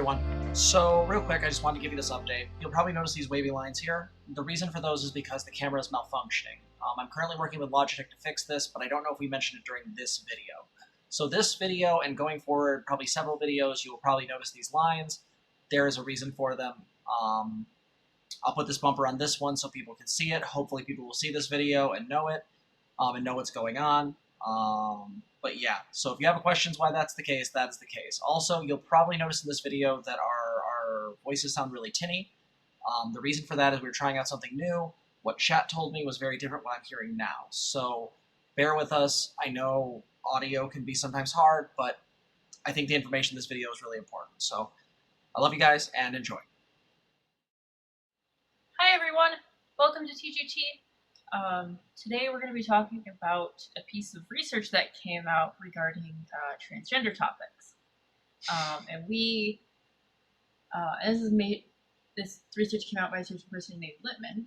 everyone. So real quick, I just wanted to give you this update. You'll probably notice these wavy lines here. The reason for those is because the camera is malfunctioning. I'm currently working with Logitech to fix this, but I don't know if we mentioned it during this video. So this video and going forward, probably several videos, you will probably notice these lines. There is a reason for them. I'll put this bumper on this one so people can see it. Hopefully people will see this video and know it, and know what's going on. But yeah, so if you have questions why that's the case, that is the case. Also, you'll probably notice in this video that our voices sound really tinny. The reason for that is we were trying out something new. What chat told me was very different what I'm hearing now. So bear with us. I know audio can be sometimes hard, but I think the information in this video is really important. So I love you guys and enjoy. Hi everyone, welcome to TGT. Today we're going to be talking about a piece of research that came out regarding transgender topics. This research came out by a certain person named Littman.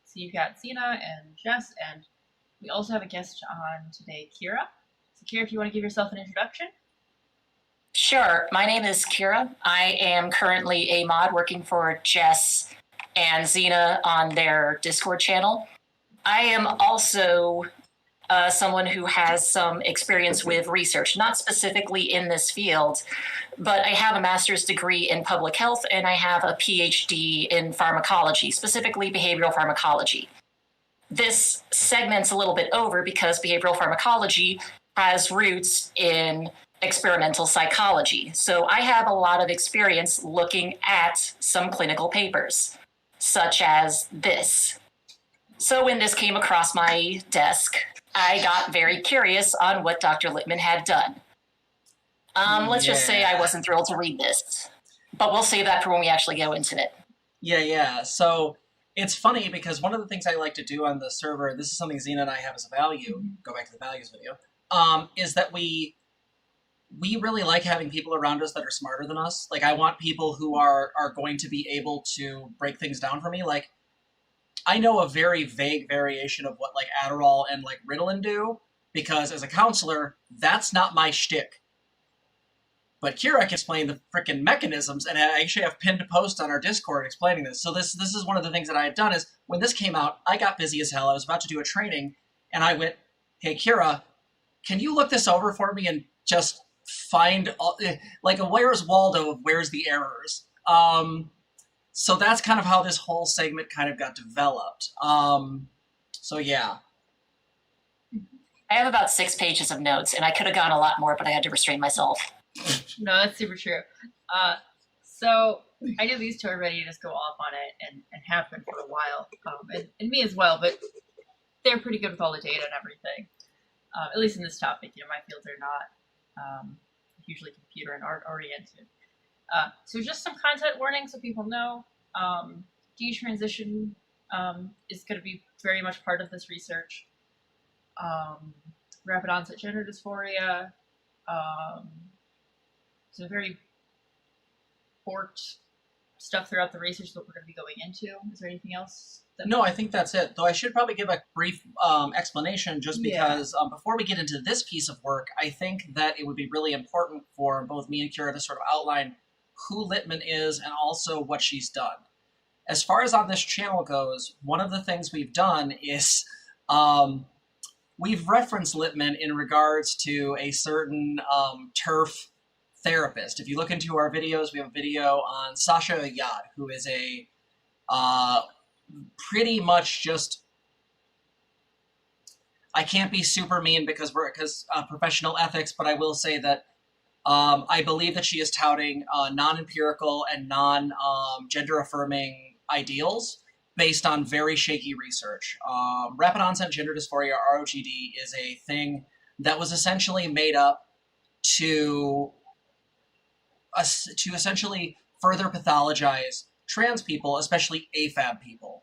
So you've got Zena and Jess, and we also have a guest on today, Keira. So Keira, if you want to give yourself an introduction. Sure. My name is Keira. I am currently a mod working for Jess and Zena on their Discord channel. I am also someone who has some experience with research, not specifically in this field, but I have a master's degree in public health and I have a PhD in pharmacology, specifically behavioral pharmacology. This segment's a little bit over because behavioral pharmacology has roots in experimental psychology. So I have a lot of experience looking at some clinical papers, such as this. So when this came across my desk, I got very curious on what Dr. Littman had done. Let's just say I wasn't thrilled to read this, but we'll save that for when we actually go into it. Yeah. So it's funny because one of the things I like to do on the server, this is something Zena and I have as a value, go back to the values video, is that we really like having people around us that are smarter than us. Like, I want people who are going to be able to break things down for me. Like, I know a very vague variation of what, like, Adderall and, like, Ritalin do, because as a counselor, that's not my shtick. But Keira can explain the frickin' mechanisms, and I actually have pinned a post on our Discord explaining this. So this is one of the things that I had done is, when this came out, I got busy as hell. I was about to do a training, and I went, hey, Keira, can you look this over for me and just find, like, a Where's Waldo of where's the errors? So that's kind of how this whole segment kind of got developed. So yeah. I have about 6 pages of notes, and I could have gone a lot more, but I had to restrain myself. No, that's super true. So I did these two already, just go off on it and have been for a while, and me as well, but they're pretty good with all the data and everything. At least in this topic, my fields are not usually computer and art oriented. So just some content warning so people know. Detransition is going to be very much part of this research. Rapid onset gender dysphoria. Some very forked stuff throughout the research that we're going to be going into. Is there anything else? No, I think that's it. Though I should probably give a brief explanation just because before we get into this piece of work, I think that it would be really important for both me and Keira to sort of outline who Littman is and also what she's done. As far as on this channel goes, one of the things we've done is we've referenced Littman in regards to a certain TERF therapist. If you look into our videos, we have a video on Sasha Yad, who is a pretty much just, I can't be super mean because professional ethics, but I will say that I believe that she is touting non-empirical and non-gender affirming ideals based on very shaky research. Rapid onset gender dysphoria, ROGD, is a thing that was essentially made up to essentially further pathologize trans people, especially AFAB people.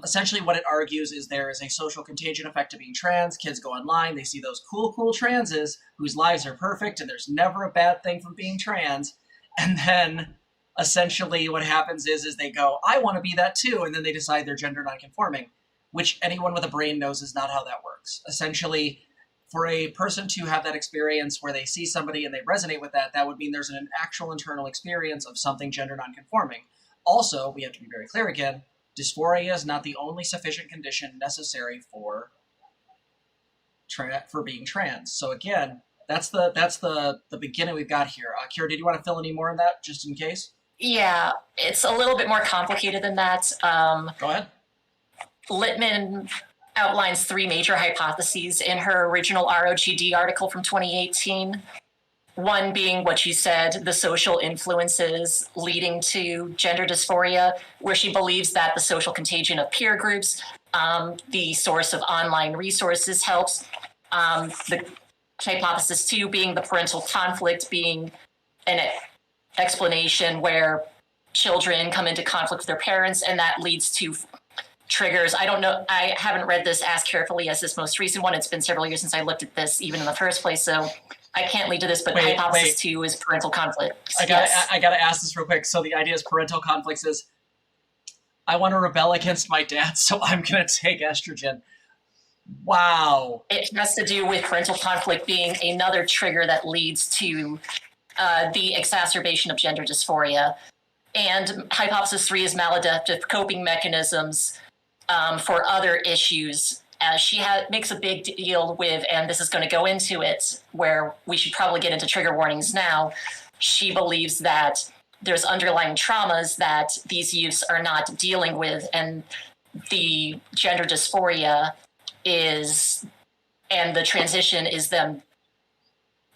Essentially what it argues is there is a social contagion effect to being trans. Kids go online, they see those cool transes whose lives are perfect and there's never a bad thing from being trans. And then essentially what happens is they go, I want to be that too. And then they decide they're gender nonconforming, which anyone with a brain knows is not how that works. Essentially, for a person to have that experience where they see somebody and they resonate with that, that would mean there's an actual internal experience of something gender nonconforming. Also, we have to be very clear again, dysphoria is not the only sufficient condition necessary for being trans. So again, that's the beginning we've got here. Keira, did you want to fill any more on that, just in case? Yeah, it's a little bit more complicated than that. Go ahead. Littman outlines 3 major hypotheses in her original ROGD article from 2018. One being what you said, the social influences leading to gender dysphoria, where she believes that the social contagion of peer groups, the source of online resources helps. The hypothesis 2 being the parental conflict being an explanation where children come into conflict with their parents, and that leads to triggers. I don't know. I haven't read this as carefully as this most recent one. It's been several years since I looked at this, even in the first place, so I can't lead to this, but hypothesis 2 is parental conflict. I gotta ask this real quick. So the idea is parental conflicts is, I want to rebel against my dad, so I'm gonna take estrogen. Wow. It has to do with parental conflict being another trigger that leads to the exacerbation of gender dysphoria. And hypothesis 3 is maladaptive coping mechanisms for other issues. She makes a big deal with, and this is going to go into it, where we should probably get into trigger warnings now. She believes that there's underlying traumas that these youths are not dealing with, and the gender dysphoria is, and the transition is them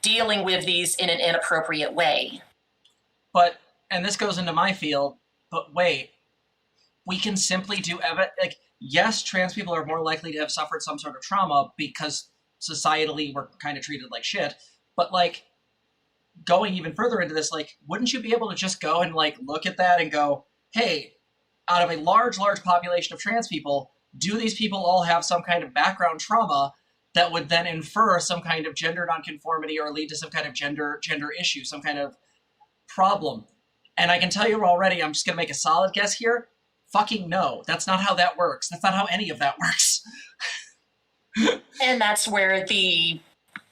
dealing with these in an inappropriate way. But, and this goes into my field, but wait, we can simply do like, yes, trans people are more likely to have suffered some sort of trauma because societally we're kind of treated like shit. But like, going even further into this, like, wouldn't you be able to just go and like look at that and go, hey, out of a large population of trans people, do these people all have some kind of background trauma that would then infer some kind of gender nonconformity or lead to some kind of gender issue, some kind of problem? And I can tell you already, I'm just going to make a solid guess here. Fucking no. That's not how that works. That's not how any of that works. And that's where the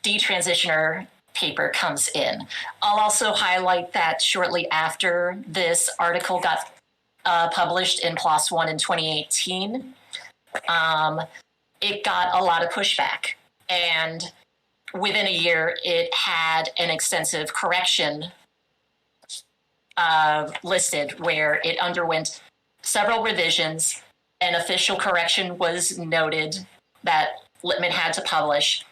detransitioner paper comes in. I'll also highlight that shortly after this article got published in PLOS One in 2018, it got a lot of pushback. And within a year, it had an extensive correction listed where it underwent several revisions. An official correction was noted that Littman had to publish,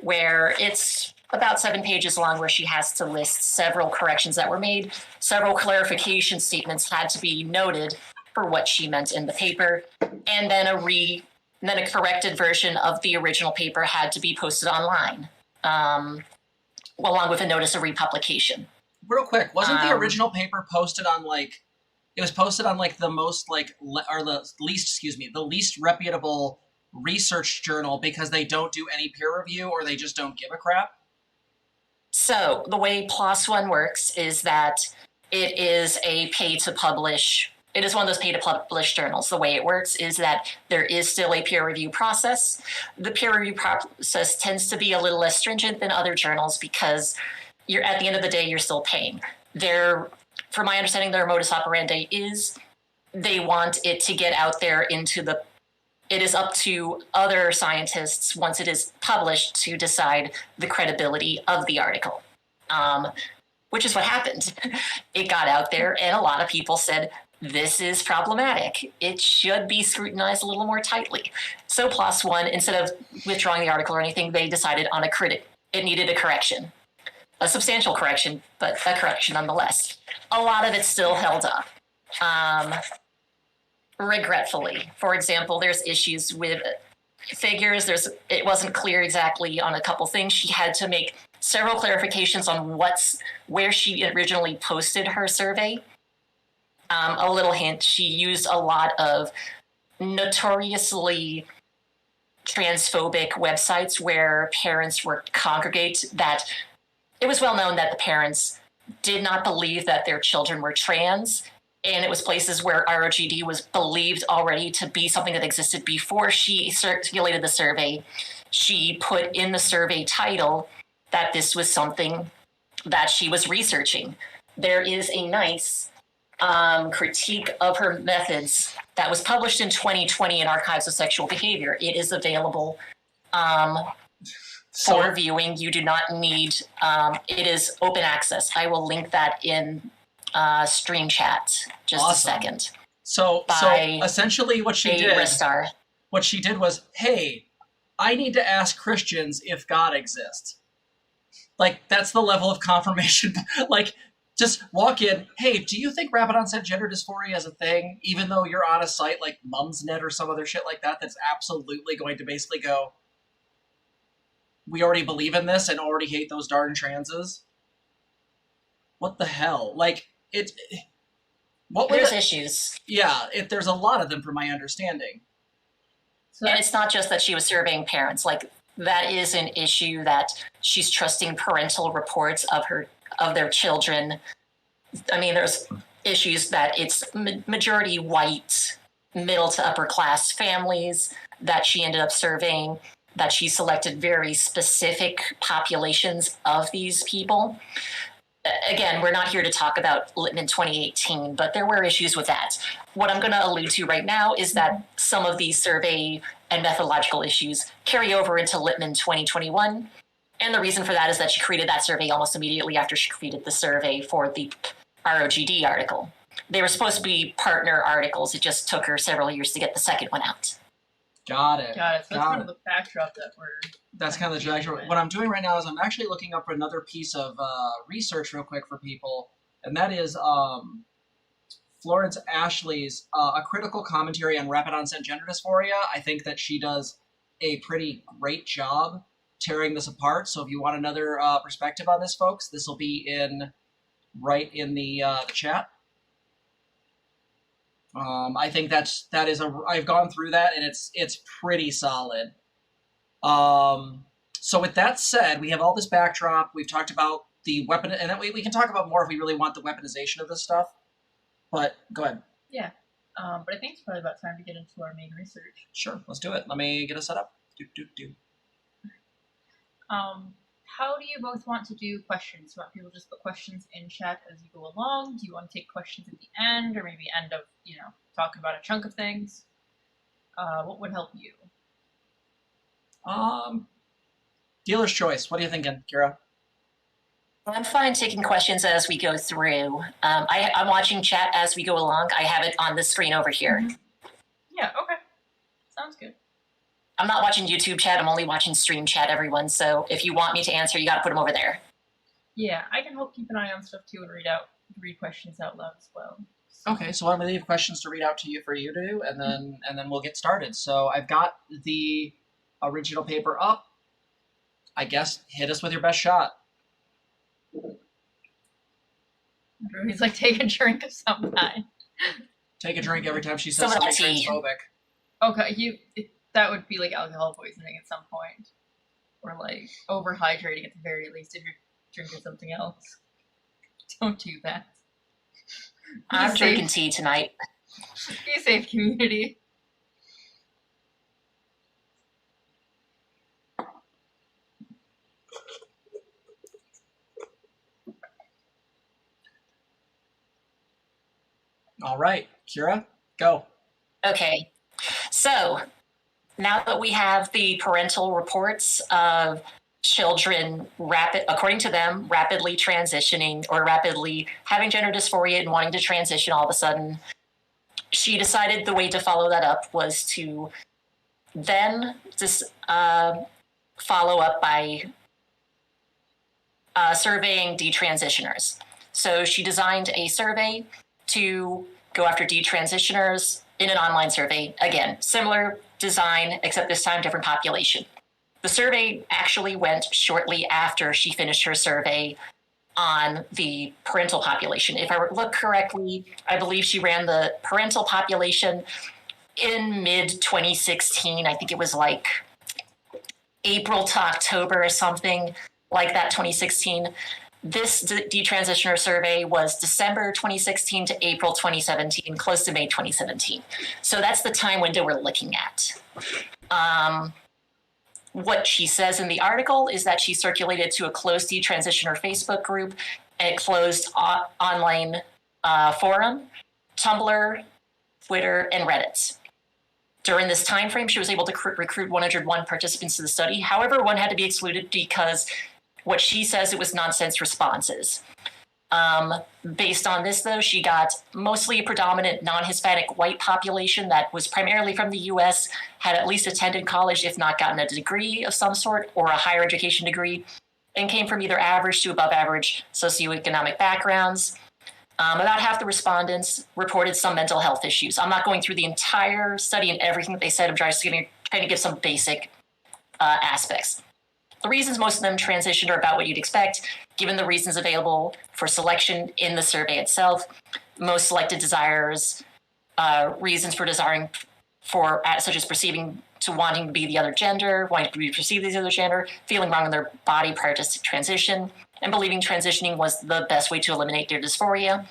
where it's about 7 pages long, where she has to list several corrections that were made. Several clarification statements had to be noted for what she meant in the paper. And then a corrected version of the original paper had to be posted online, along with a notice of republication. Real quick, wasn't the original paper posted on like, it was posted on like the most like, or the least reputable research journal because they don't do any peer review or they just don't give a crap? So the way PLOS One works is that it is a pay to publish. It is one of those pay to publish journals. The way it works is that there is still a peer review process. The peer review process tends to be a little less stringent than other journals because you're, at the end of the day, you're still paying. From my understanding, their modus operandi is they want it to get out there into the, it is up to other scientists once it is published to decide the credibility of the article, which is what happened. It got out there and a lot of people said, this is problematic. It should be scrutinized a little more tightly. So PLOS One, instead of withdrawing the article or anything, they decided on it needed a correction. A substantial correction, but a correction nonetheless. A lot of it still held up. Regretfully, for example, there's issues with figures. It wasn't clear exactly on a couple things. She had to make several clarifications on where she originally posted her survey. A little hint, she used a lot of notoriously transphobic websites where parents were congregate that it was well known that the parents did not believe that their children were trans. And it was places where ROGD was believed already to be something that existed before she circulated the survey. she put in the survey title that this was something that she was researching. There is a nice critique of her methods that was published in 2020 in Archives of Sexual Behavior. It is available for viewing. You do not need, it is open access. I will link that in stream chat. Just a second. So essentially what she did was, hey, I need to ask Christians if God exists. Like, that's the level of confirmation. Like, just walk in, hey, do you think rapid onset gender dysphoria is a thing? Even though you're on a site like Mumsnet or some other shit like that, that's absolutely going to basically go, we already believe in this and already hate those darn transes. What the hell? Like, there's issues. Yeah, there's a lot of them from my understanding. And it's not just that she was surveying parents. Like, that is an issue that she's trusting parental reports of their children. I mean, there's issues that it's majority white, middle to upper class families that she ended up surveying, that she selected very specific populations of these people. Again, we're not here to talk about Littman 2018, but there were issues with that. What I'm going to allude to right now is that some of these survey and methodological issues carry over into Littman 2021. And the reason for that is that she created that survey almost immediately after she created the survey for the ROGD article. They were supposed to be partner articles. It just took her several years to get the second one out. Got it. So that's kind of the backdrop that we're... That's kind of the backdrop. What I'm doing right now is I'm actually looking up another piece of research real quick for people, and that is Florence Ashley's A Critical Commentary on Rapid Onset Gender Dysphoria. I think that she does a pretty great job tearing this apart. So if you want another perspective on this, folks, this will be right in the chat. I think I've gone through that and it's pretty solid. So with that said, we have all this backdrop. We've talked about the weapon, and then we can talk about more if we really want the weaponization of this stuff. But go ahead. Yeah. But I think it's probably about time to get into our main research. Sure, let's do it. Let me get us set up. How do you both want to do questions? Do you want people to just put questions in chat as you go along? Do you want to take questions at the end, or maybe end of, talking about a chunk of things? What would help you? Dealer's choice. What are you thinking, Keira? I'm fine taking questions as we go through. I'm watching chat as we go along. I have it on the screen over here. Mm-hmm. Yeah, okay. Sounds good. I'm not watching YouTube chat. I'm only watching stream chat, everyone. So if you want me to answer, you got to put them over there. Yeah, I can help keep an eye on stuff too and read questions out loud as well. Okay, so I'm gonna leave questions to read out to you for you to do, and then we'll get started. So I've got the original paper up. I guess hit us with your best shot. He's like, take a drink of some kind. Take a drink every time she says something transphobic. Okay, that would be like alcohol poisoning at some point, or like overhydrating at the very least if you're drinking something else. Don't do that. I'm drinking tea tonight. Be safe, community. All right, Keira, go. Okay, so now that we have the parental reports of children according to them, rapidly transitioning or rapidly having gender dysphoria and wanting to transition all of a sudden, she decided the way to follow that up was to then just follow up by surveying detransitioners. So she designed a survey to go after detransitioners in an online survey. Again, similar design, except this time different population. The survey actually went shortly after she finished her survey on the parental population. If I look correctly, I believe she ran the parental population in mid-2016. I think it was like April to October or something like that, 2016. This detransitioner survey was December 2016 to April 2017, close to May 2017. So that's the time window we're looking at. what she says in the article is that she circulated to a closed detransitioner Facebook group, a closed online forum, Tumblr, Twitter, and Reddit. During this time frame, she was able to recruit 101 participants to the study. However, one had to be excluded because what she says it was nonsense responses. Based on this, though, she got mostly a predominant non-Hispanic white population that was primarily from the U.S., had at least attended college, if not gotten a degree of some sort or a higher education degree, and came from either average to above average socioeconomic backgrounds. About half the respondents reported some mental health issues. I'm not going through the entire study and everything that they said. I'm just trying to give some basic aspects. The reasons most of them transitioned are about what you'd expect, given the reasons available for selection in the survey itself. Most selected desires, reasons for desiring for, such as perceiving to wanting to be the other gender, wanting to be perceived as the other gender, feeling wrong in their body prior to transition, and believing transitioning was the best way to eliminate their dysphoria.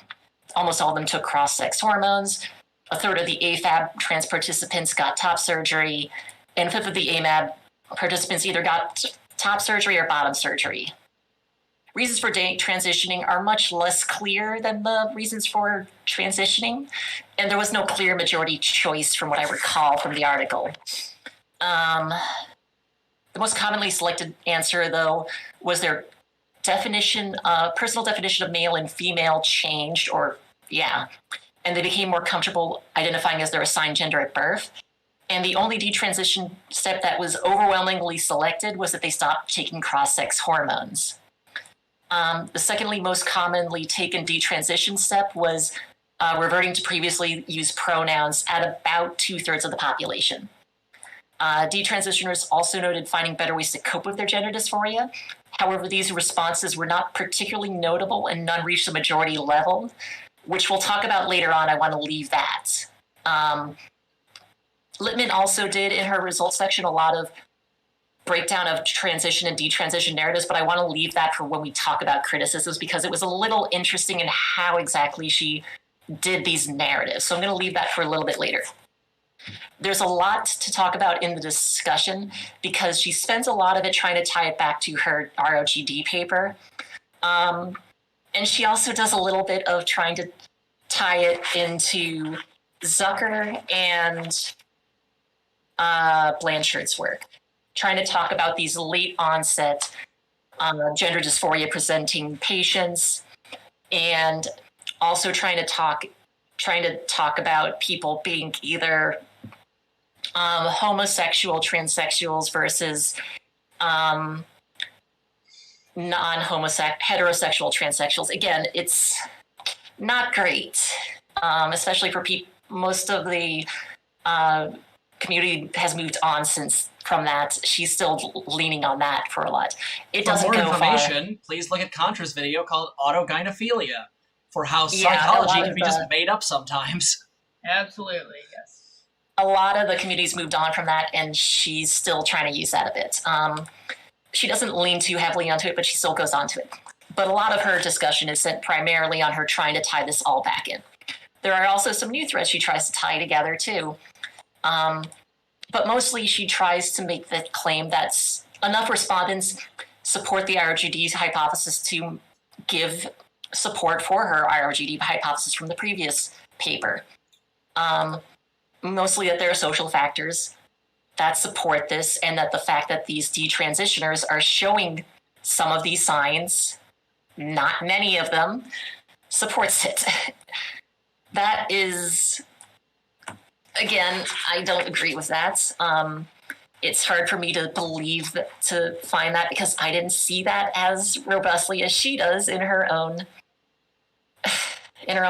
Almost all of them took cross-sex hormones. A third of the AFAB trans participants got top surgery, and a fifth of the AMAB participants either got top surgery or bottom surgery. Reasons for transitioning are much less clear than the reasons for transitioning, and there was no clear majority choice from what I recall from the article. The most commonly selected answer, though, was their definition, personal definition of male and female changed, and they became more comfortable identifying as their assigned gender at birth. And the only detransition step that was overwhelmingly selected was that they stopped taking cross-sex hormones. The secondly most commonly taken detransition step was reverting to previously used pronouns at about 2/3 of the population. Detransitioners also noted finding better ways to cope with their gender dysphoria. However, these responses were not particularly notable and none reached the majority level, which we'll talk about later on. I want to leave that. Littman also did in her results section a lot of breakdown of transition and detransition narratives, but I want to leave that for when we talk about criticisms because it was a little interesting in how exactly she did these narratives. So I'm going to leave that for a little bit later. There's a lot to talk about in the discussion because she spends a lot of it trying to tie it back to her ROGD paper. And she also does a little bit of trying to tie it into Zucker and Blanchard's work, trying to talk about these late onset gender dysphoria presenting patients, and also trying to talk about people being either homosexual transsexuals versus heterosexual transsexuals. Again, it's not great, especially for most of the community has moved on from that. She's still leaning on that for a lot. It doesn't go far. For more information, please look at Contra's video called Autogynephilia for how psychology can be just made up sometimes. Absolutely, yes. A lot of the community's moved on from that, and she's still trying to use that a bit. She doesn't lean too heavily onto it, but she still goes onto it. But a lot of her discussion is sent primarily on her trying to tie this all back in. There are also some new threads she tries to tie together, too. But mostly she tries to make the claim that enough respondents support the IRGD hypothesis to give support for her IRGD hypothesis from the previous paper. Mostly that there are social factors that support this, and that the fact that these detransitioners are showing some of these signs, not many of them, supports it. That is, again, I don't agree with that. It's hard for me to believe to find that because I didn't see that as robustly as she does in her own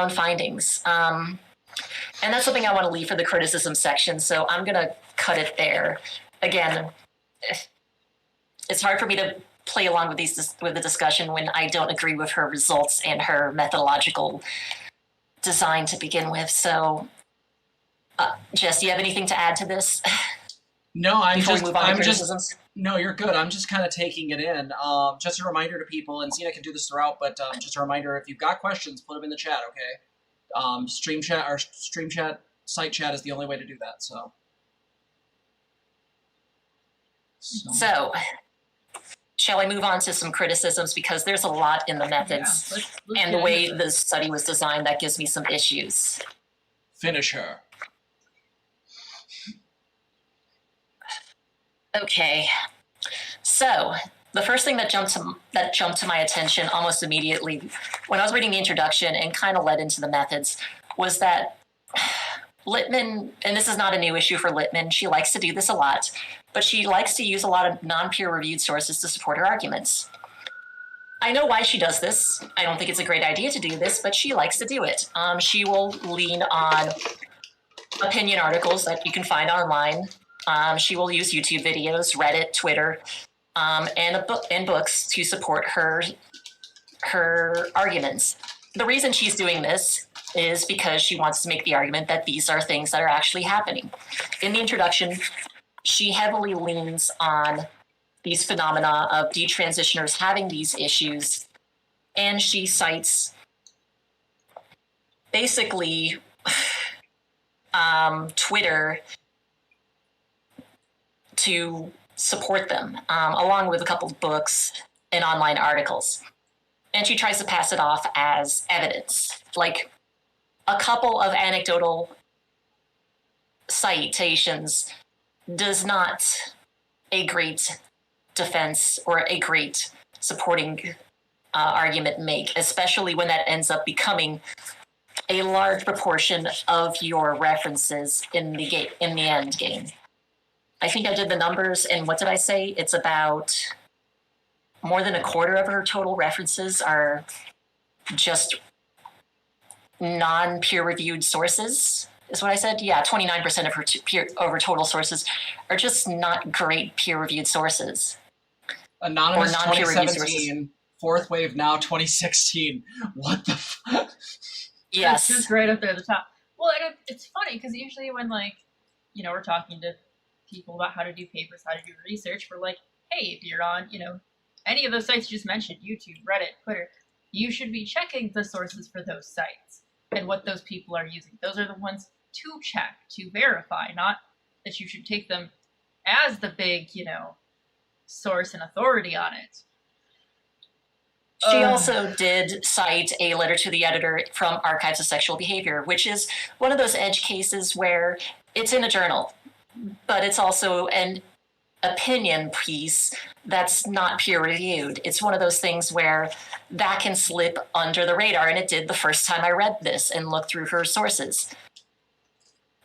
findings. And that's something I want to leave for the criticism section, so I'm going to cut it there. Again, it's hard for me to play along with the discussion when I don't agree with her results and her methodological design to begin with. So, Jess, do you have anything to add to this? No, no, you're good. I'm just kind of taking it in. Just a reminder to people, and Zena can do this throughout, but just a reminder, if you've got questions, put them in the chat, okay? Stream chat, site chat is the only way to do that, so. So, shall I move on to some criticisms, because there's a lot in the methods let's and the get way into the study was designed that gives me some issues. Finish her. Okay, so the first thing that jumped to my attention almost immediately when I was reading the introduction and kind of led into the methods was that Littman, and this is not a new issue for Littman, she likes to do this a lot, but she likes to use a lot of non-peer-reviewed sources to support her arguments. I know why she does this. I don't think it's a great idea to do this, but she likes to do it. She will lean on opinion articles that you can find online. She will use YouTube videos, Reddit, Twitter, and books to support her arguments. The reason she's doing this is because she wants to make the argument that these are things that are actually happening. In the introduction, she heavily leans on these phenomena of detransitioners having these issues, and she cites basically Twitter to support them, along with a couple of books and online articles. And she tries to pass it off as evidence. Like a couple of anecdotal citations does not a great defense or a great supporting argument make, especially when that ends up becoming a large proportion of your references in the end game. I think I did the numbers, and what did I say? It's about more than a quarter of her total references are just non-peer-reviewed sources, is what I said. Yeah, 29% of her total sources are just not great peer-reviewed sources. Anonymous or non-peer-reviewed 2017, fourth wave now 2016. What the fuck? Yes. It's just right up there at the top. Well, and it's funny because usually when, like, you know, we're talking to people about how to do papers, how to do research, we're like, hey, if you're on, you know, any of those sites you just mentioned, YouTube, Reddit, Twitter, you should be checking the sources for those sites and what those people are using. Those are the ones to check, to verify, not that you should take them as the big, you know, source and authority on it. She also did cite a letter to the editor from Archives of Sexual Behavior, which is one of those edge cases where it's in a journal, but it's also an opinion piece that's not peer-reviewed. It's one of those things where that can slip under the radar, and it did the first time I read this and looked through her sources.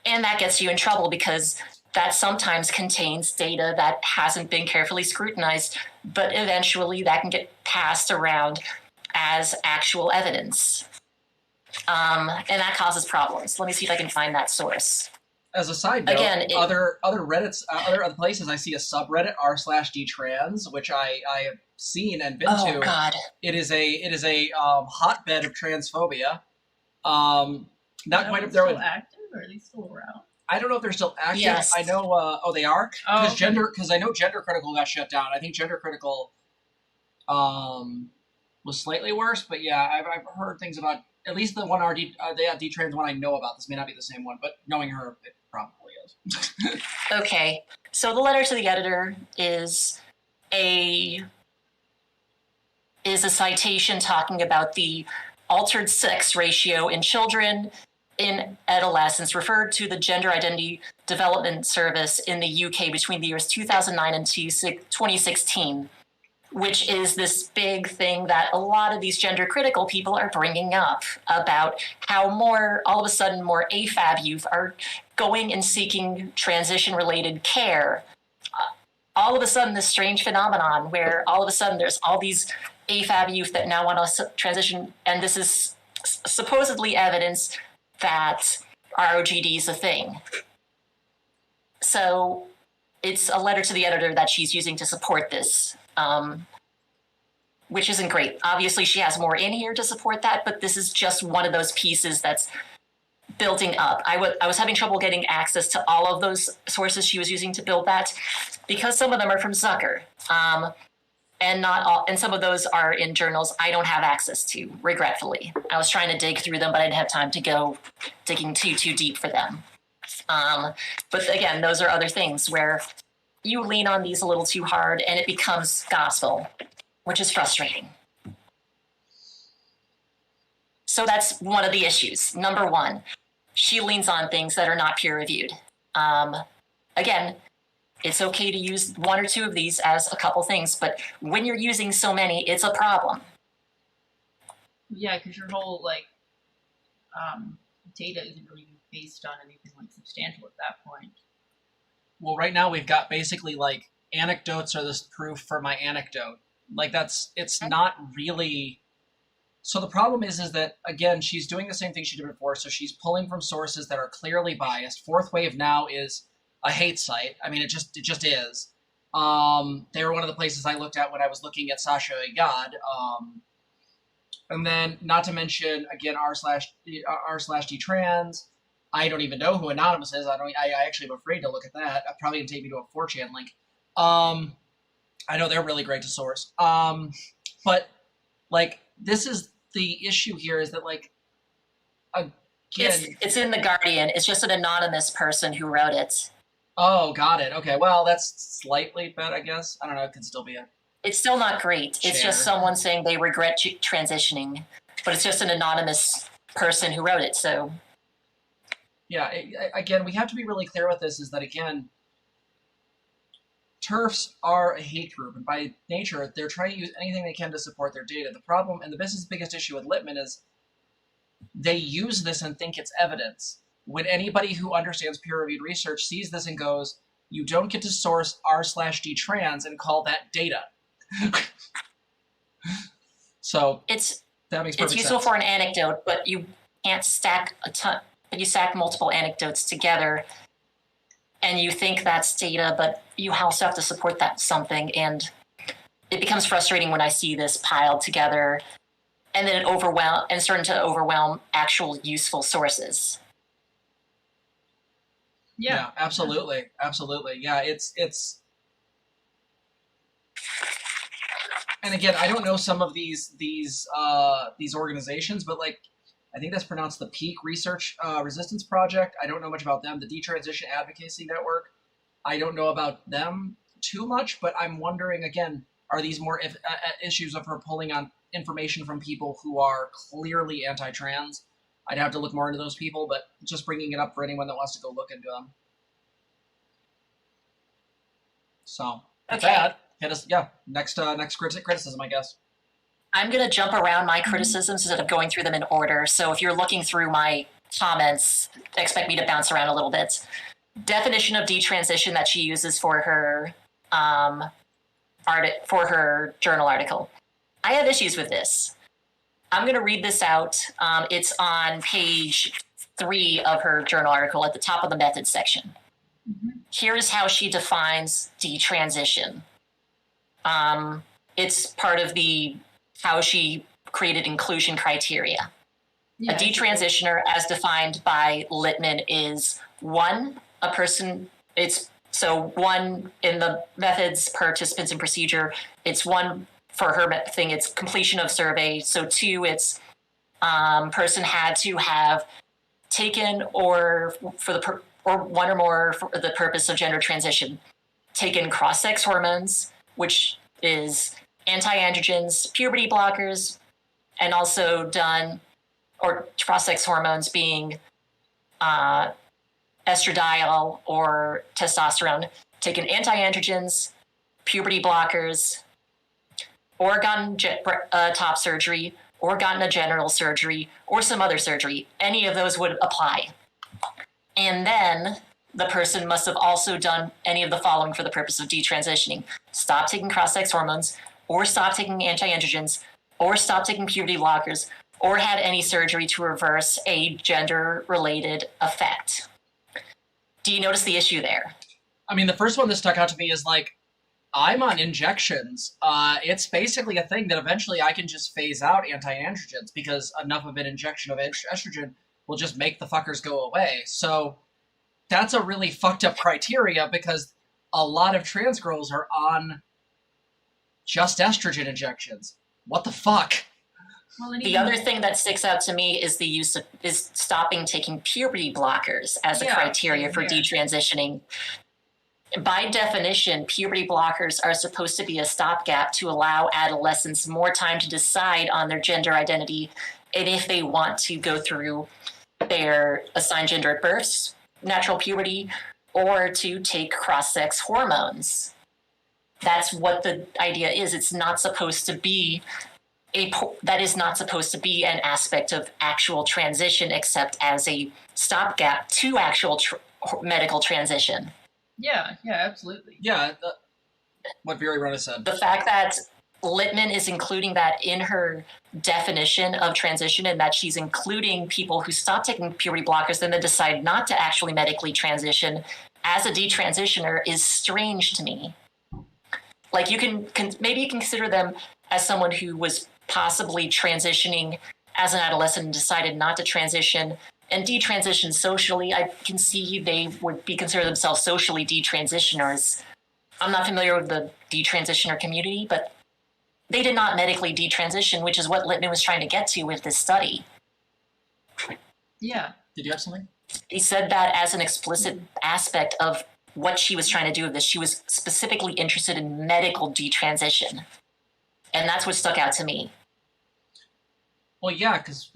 And that gets you in trouble because that sometimes contains data that hasn't been carefully scrutinized, but eventually that can get passed around as actual evidence. And that causes problems. Let me see if I can find that source. As a side note, Again, other Reddits, other places I see a subreddit r/detrans, which I have seen and been to. Oh God! It is a hotbed of transphobia. Not quite up there with. Active, or are they still around? I don't know if they're still active. Yes. I know. They are because okay. because I know Gender Critical got shut down. I think Gender Critical was slightly worse, but yeah, I've heard things about at least the one Detrans one I know about. This may not be the same one, but knowing her, it probably is. Okay, so the letter to the editor is a citation talking about the altered sex ratio in children in adolescence, referred to the Gender Identity Development Service in the UK between the years 2009 and 2016, which is this big thing that a lot of these gender critical people are bringing up about how all of a sudden more AFAB youth are going and seeking transition-related care. All of a sudden, this strange phenomenon where all of a sudden there's all these AFAB youth that now want to transition, and this is supposedly evidence that ROGD is a thing. So it's a letter to the editor that she's using to support this, which isn't great. Obviously, she has more in here to support that, but this is just one of those pieces that's building up. I was having trouble getting access to all of those sources she was using to build that because some of them are from Zucker. And not all, and some of those are in journals I don't have access to, regretfully. I was trying to dig through them, but I didn't have time to go digging too deep for them. But again, those are other things where you lean on these a little too hard and it becomes gospel, which is frustrating. So that's one of the issues. Number one, she leans on things that are not peer reviewed. Again, it's okay to use one or two of these as a couple things, but when you're using so many, it's a problem. Yeah, because your whole data isn't really based on anything substantial at that point. Well, right now we've got basically anecdotes are this proof for my anecdote. It's not really. So the problem is that, again, she's doing the same thing she did before. So she's pulling from sources that are clearly biased. Fourth Wave now is a hate site. I mean, it just is. They were one of the places I looked at when I was looking at Sasha God. And then, not to mention, again, r/Detrans. I don't even know who Anonymous is. I actually am afraid to look at that. That probably going to take me to a 4chan link. I know they're really great to source. But this is the issue here is that again, it's in the Guardian. It's just an anonymous person who wrote it. Oh, got it. Okay, well, that's slightly bad, I guess. I don't know. It could still be a. It's still not great. It's just someone saying they regret transitioning, but it's just an anonymous person who wrote it. So. Yeah, again, we have to be really clear with this. Is that again, TERFs are a hate group, and by nature, they're trying to use anything they can to support their data. The problem, and this is the biggest issue with Littman, is they use this and think it's evidence. When anybody who understands peer-reviewed research sees this and goes, you don't get to source r/Detrans and call that data. So that makes perfect sense. It's useful for an anecdote, but you can't stack a ton. But you stack multiple anecdotes together, and you think that's data, but you also have to support that something, and it becomes frustrating when I see this piled together, and then starting to overwhelm actual useful sources. Yeah, absolutely. Yeah, it's. And again, I don't know some of these organizations, but I think that's pronounced the Peak Research Resistance Project. I don't know much about them. The Detransition Advocacy Network, I don't know about them too much, but I'm wondering, again, are these more issues of her pulling on information from people who are clearly anti-trans? I'd have to look more into those people, but just bringing it up for anyone that wants to go look into them. So, with that, hit us, next criticism, I guess. I'm going to jump around my criticisms instead of going through them in order. So if you're looking through my comments, expect me to bounce around a little bit. Definition of detransition that she uses for her journal article. I have issues with this. I'm going to read this out. It's on page 3 of her journal article at the top of the methods section. Here's how she defines detransition. It's part of how she created inclusion criteria. Yeah, a detransitioner, as defined by Littman, is one in the methods, participants, and procedure. It's one for her thing. It's completion of survey. So 2, it's person had to have taken or one or more for the purpose of gender transition, taken cross-sex hormones, which is anti-androgens, puberty blockers, and also done, or cross-sex hormones being estradiol or testosterone, taken anti-androgens, puberty blockers, or gotten top surgery, or gotten a general surgery, or some other surgery. Any of those would apply. And then the person must have also done any of the following for the purpose of detransitioning: stop taking cross-sex hormones, or stop taking anti-androgens, or stop taking puberty blockers, or had any surgery to reverse a gender-related effect. Do you notice the issue there? I mean, the first one that stuck out to me is I'm on injections. It's basically a thing that eventually I can just phase out anti-androgens because enough of an injection of estrogen will just make the fuckers go away. So that's a really fucked up criteria because a lot of trans girls are on just estrogen injections. What the fuck? Well, the other thing that sticks out to me is the use of stopping taking puberty blockers as a criteria for detransitioning. By definition, puberty blockers are supposed to be a stopgap to allow adolescents more time to decide on their gender identity and if they want to go through their assigned gender at birth, natural puberty, or to take cross-sex hormones. That's what the idea is. It's not supposed to be that is not supposed to be an aspect of actual transition, except as a stopgap to actual medical transition. Yeah, absolutely. Yeah, what Vera Rona said. The fact that Littman is including that in her definition of transition, and that she's including people who stop taking puberty blockers and then decide not to actually medically transition as a detransitioner, is strange to me. Like, you can maybe you can consider them as someone who was possibly transitioning as an adolescent and decided not to transition and detransition socially. I can see they would be considered themselves socially detransitioners. I'm not familiar with the detransitioner community, but they did not medically detransition, which is what Littman was trying to get to with this study. Yeah. Did you have something? He said that as an explicit aspect of what she was trying to do with this. She was specifically interested in medical detransition. And that's what stuck out to me. Well, yeah, because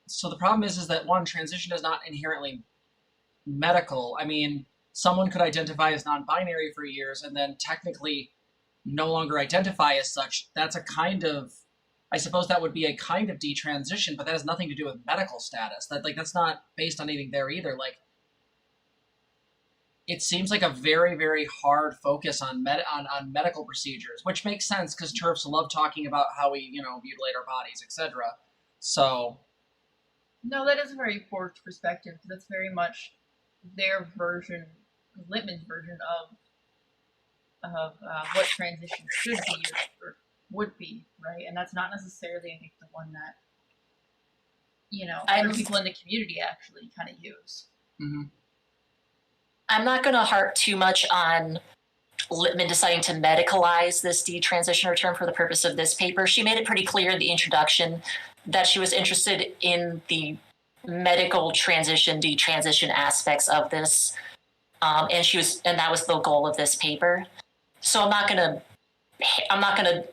so the problem is that one, transition is not inherently medical. I mean, someone could identify as non-binary for years and then technically no longer identify as such. That's a kind of, I suppose that would be a kind of detransition, but that has nothing to do with medical status. That's not based on anything there either. Like, it seems like a very, very hard focus on medical procedures, which makes sense because TERFs love talking about how we, mutilate our bodies, etc. So, no, that is a very forced perspective. That's very much their version, Littman's version of what transition should be or would be, right? And that's not necessarily, I think, the one that other people in the community actually kind of use. Mm-hmm. I'm not going to harp too much on Littman deciding to medicalize this detransitioner term for the purpose of this paper. She made it pretty clear in the introduction that she was interested in the medical detransition aspects of this, and that was the goal of this paper. So I'm not going to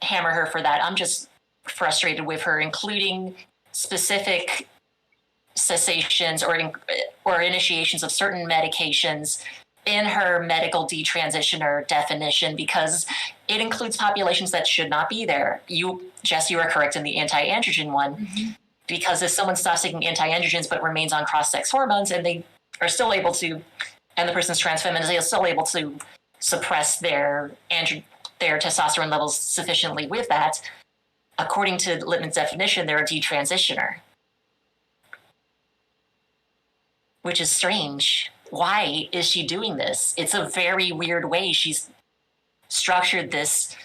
hammer her for that. I'm just frustrated with her including specific cessations or initiations of certain medications in her medical detransitioner definition, because it includes populations that should not be there. Jess, you are correct in the anti-androgen one, Mm-hmm. because if someone stops taking anti-androgens but remains on cross-sex hormones and they are still able to, and the person's transfeminine, they are still able to suppress their testosterone levels sufficiently with that, according to Littman's definition, they're a detransitioner. Which is strange. Why is she doing this? It's a very weird way she's structured this.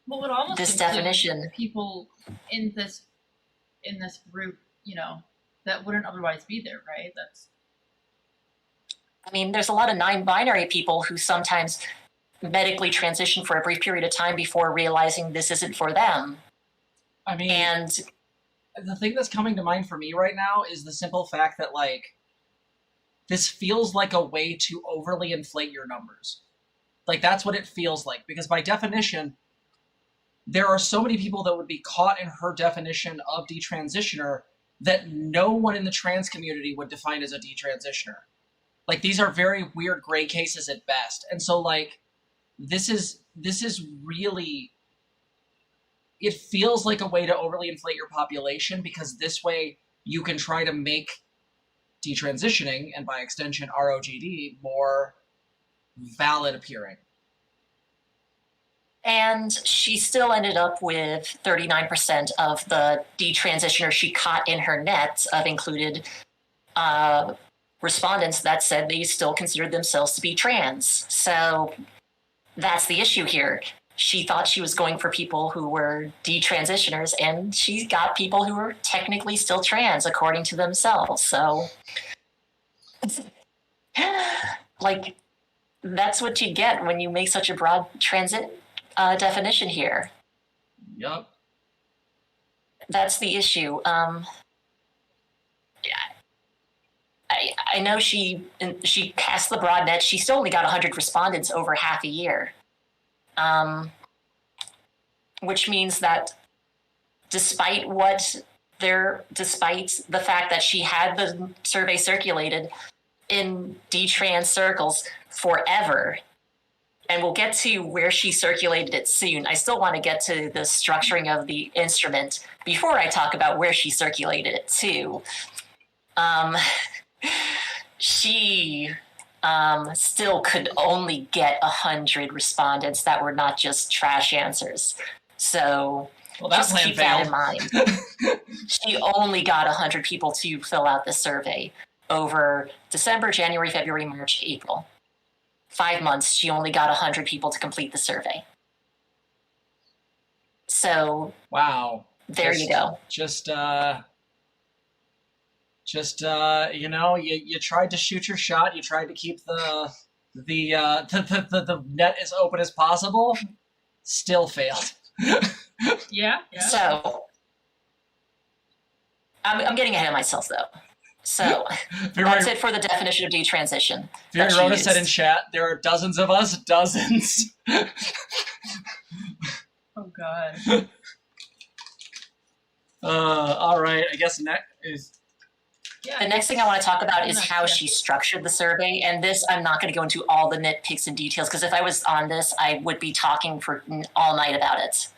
Well, it almost this definition. People in this group, that wouldn't otherwise be there, right? I mean, there's a lot of non-binary people who sometimes medically transition for a brief period of time before realizing this isn't for them. I mean, the thing that's coming to mind for me right now is the simple fact that, this feels like a way to overly inflate your numbers. That's what it feels like. Because by definition, there are so many people that would be caught in her definition of detransitioner that no one in the trans community would define as a detransitioner. These are very weird gray cases at best. And so, this is really... It feels like a way to overly inflate your population, because this way you can try to make detransitioning, and by extension ROGD, more valid appearing. And she still ended up with 39% of the detransitioners she caught in her net of included respondents that said they still considered themselves to be trans. So that's the issue here. She thought she was going for people who were detransitioners, and she got people who were technically still trans, according to themselves. So, that's what you get when you make such a broad transit definition here. Yup. That's the issue. I know she cast the broad net. She still only got 100 respondents over half a year, which means that despite the fact that she had the survey circulated in detrans circles forever, and we'll get to where she circulated it soon. I still want to get to the structuring of the instrument before I talk about where she circulated it to. She still could only get 100 respondents that were not just trash answers. So just keep that in mind. She only got 100 people to fill out the survey over December, January, February, March, April. 5 months, she only got 100 people to complete the survey. So wow, there you go. You know, you tried to shoot your shot. You tried to keep the net as open as possible. Still failed. Yeah. So I'm getting ahead of myself though. So that's it for the definition of detransition. Verona said in chat, there are dozens of us, dozens. Oh God. All right, I guess next is... Yeah, the next thing I want to talk about is how she structured the survey. And this, I'm not going to go into all the nitpicks and details, because if I was on this, I would be talking for all night about it.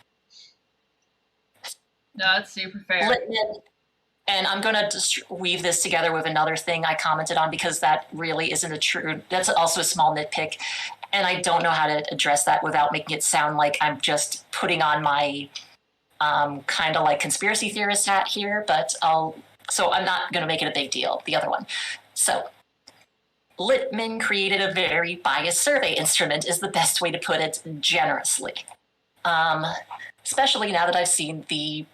No, that's super fair. Littman, and I'm going to just weave this together with another thing I commented on, because that really isn't a true, that's also a small nitpick. And I don't know how to address that without making it sound like I'm just putting on my kind of like conspiracy theorist hat here, but so I'm not going to make it a big deal, the other one. So Littman created a very biased survey instrument is the best way to put it generously. Especially now that I've seen the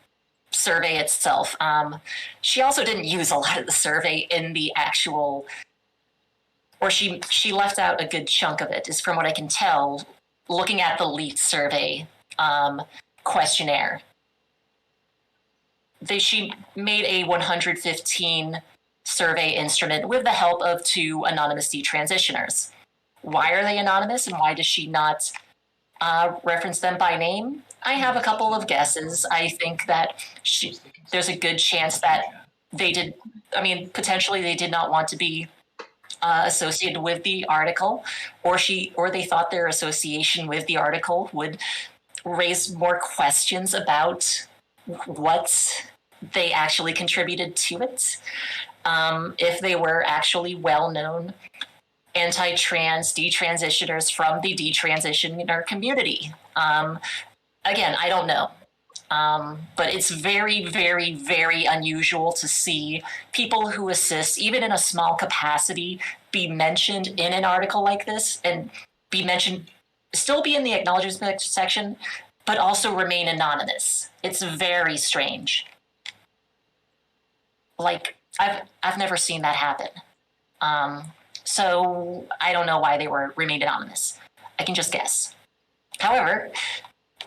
survey itself. She also didn't use a lot of the survey in the actual, or she left out a good chunk of it, is from what I can tell, looking at the leaked survey questionnaire. She made a 115 survey instrument with the help of 2 anonymous detransitioners. Why are they anonymous, and why does she not reference them by name? I have a couple of guesses. I think that there's a good chance that potentially they did not want to be associated with the article, or they thought their association with the article would raise more questions about what they actually contributed to it. If they were actually well-known anti-trans detransitioners from the detransitioner community. Again, I don't know. But it's very, very, very unusual to see people who assist, even in a small capacity, be mentioned in an article like this, and still be in the acknowledgement section, but also remain anonymous. It's very strange. Like, I've never seen that happen. So I don't know why they remained anonymous. I can just guess. However,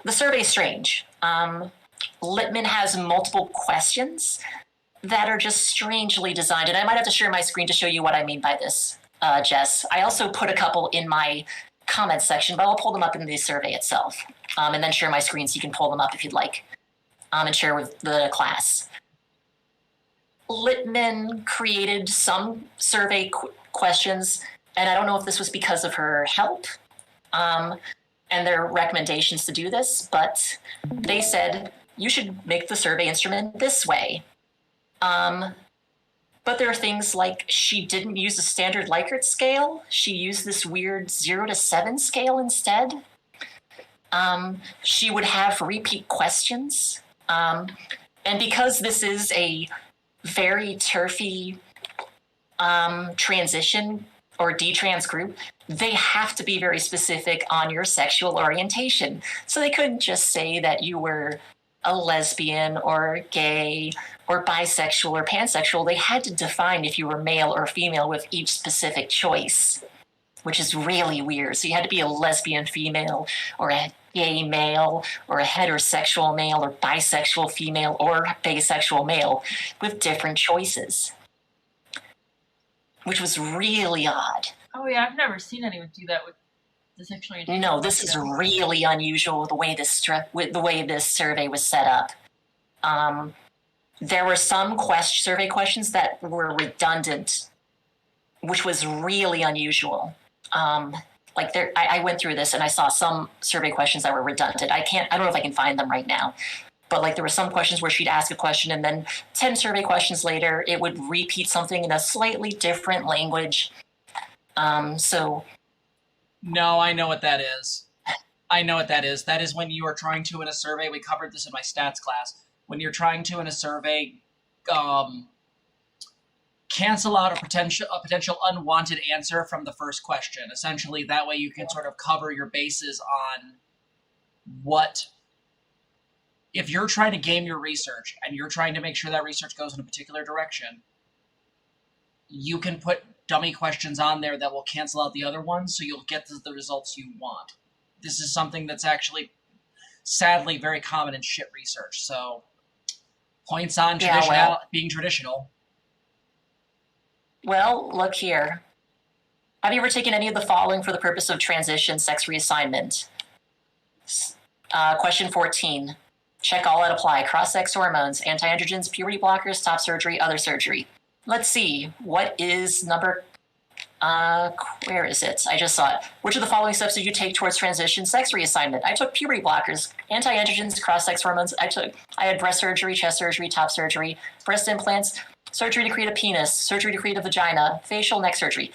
the survey is strange. Littman has multiple questions that are just strangely designed, and I might have to share my screen to show you what I mean by this, Jess. I also put a couple in my comments section, but I'll pull them up in the survey itself, and then share my screen so you can pull them up if you'd like, and share with the class. Littman created some survey questions, and I don't know if this was because of her help and their recommendations to do this, but they said, you should make the survey instrument this way. But there are things like she didn't use a standard Likert scale. She used this weird 0 to 7 scale instead. She would have repeat questions. And because this is a very turfy transition or detrans group, they have to be very specific on your sexual orientation. So they couldn't just say that you were a lesbian or gay or bisexual or pansexual. They had to define if you were male or female with each specific choice, which is really weird. So you had to be a lesbian female or a gay male or a heterosexual male or bisexual female or asexual male with different choices. which was really odd. Oh yeah, I've never seen anyone do that with the sexual orientation. No, this is really unusual the way this survey was set up. There were some survey questions that were redundant, which was really unusual. I went through this and I saw some survey questions that were redundant. I don't know if I can find them right now, but like there were some questions where she'd ask a question and then 10 survey questions later, it would repeat something in a slightly different language. No, I know what that is. That is when you are trying to, in a survey, we covered this in my stats class, when you're trying to, in a survey, cancel out a potential unwanted answer from the first question. Essentially, that way you can sort of cover your bases on what, if you're trying to game your research and you're trying to make sure that research goes in a particular direction, you can put dummy questions on there that will cancel out the other ones, so you'll get the results you want. This is something that's actually, sadly, very common in shit research. So, points on being traditional. Well, look here. Have you ever taken any of the following for the purpose of transition, sex reassignment? Question 14. Check all that apply. Cross-sex hormones, anti-androgens, puberty blockers, top surgery, other surgery. Let's see. What is number... where is it? I just saw it. Which of the following steps did you take towards transition sex reassignment? I took puberty blockers, anti-androgens, cross-sex hormones. I had breast surgery, chest surgery, top surgery, breast implants, surgery to create a penis, surgery to create a vagina, facial neck surgery.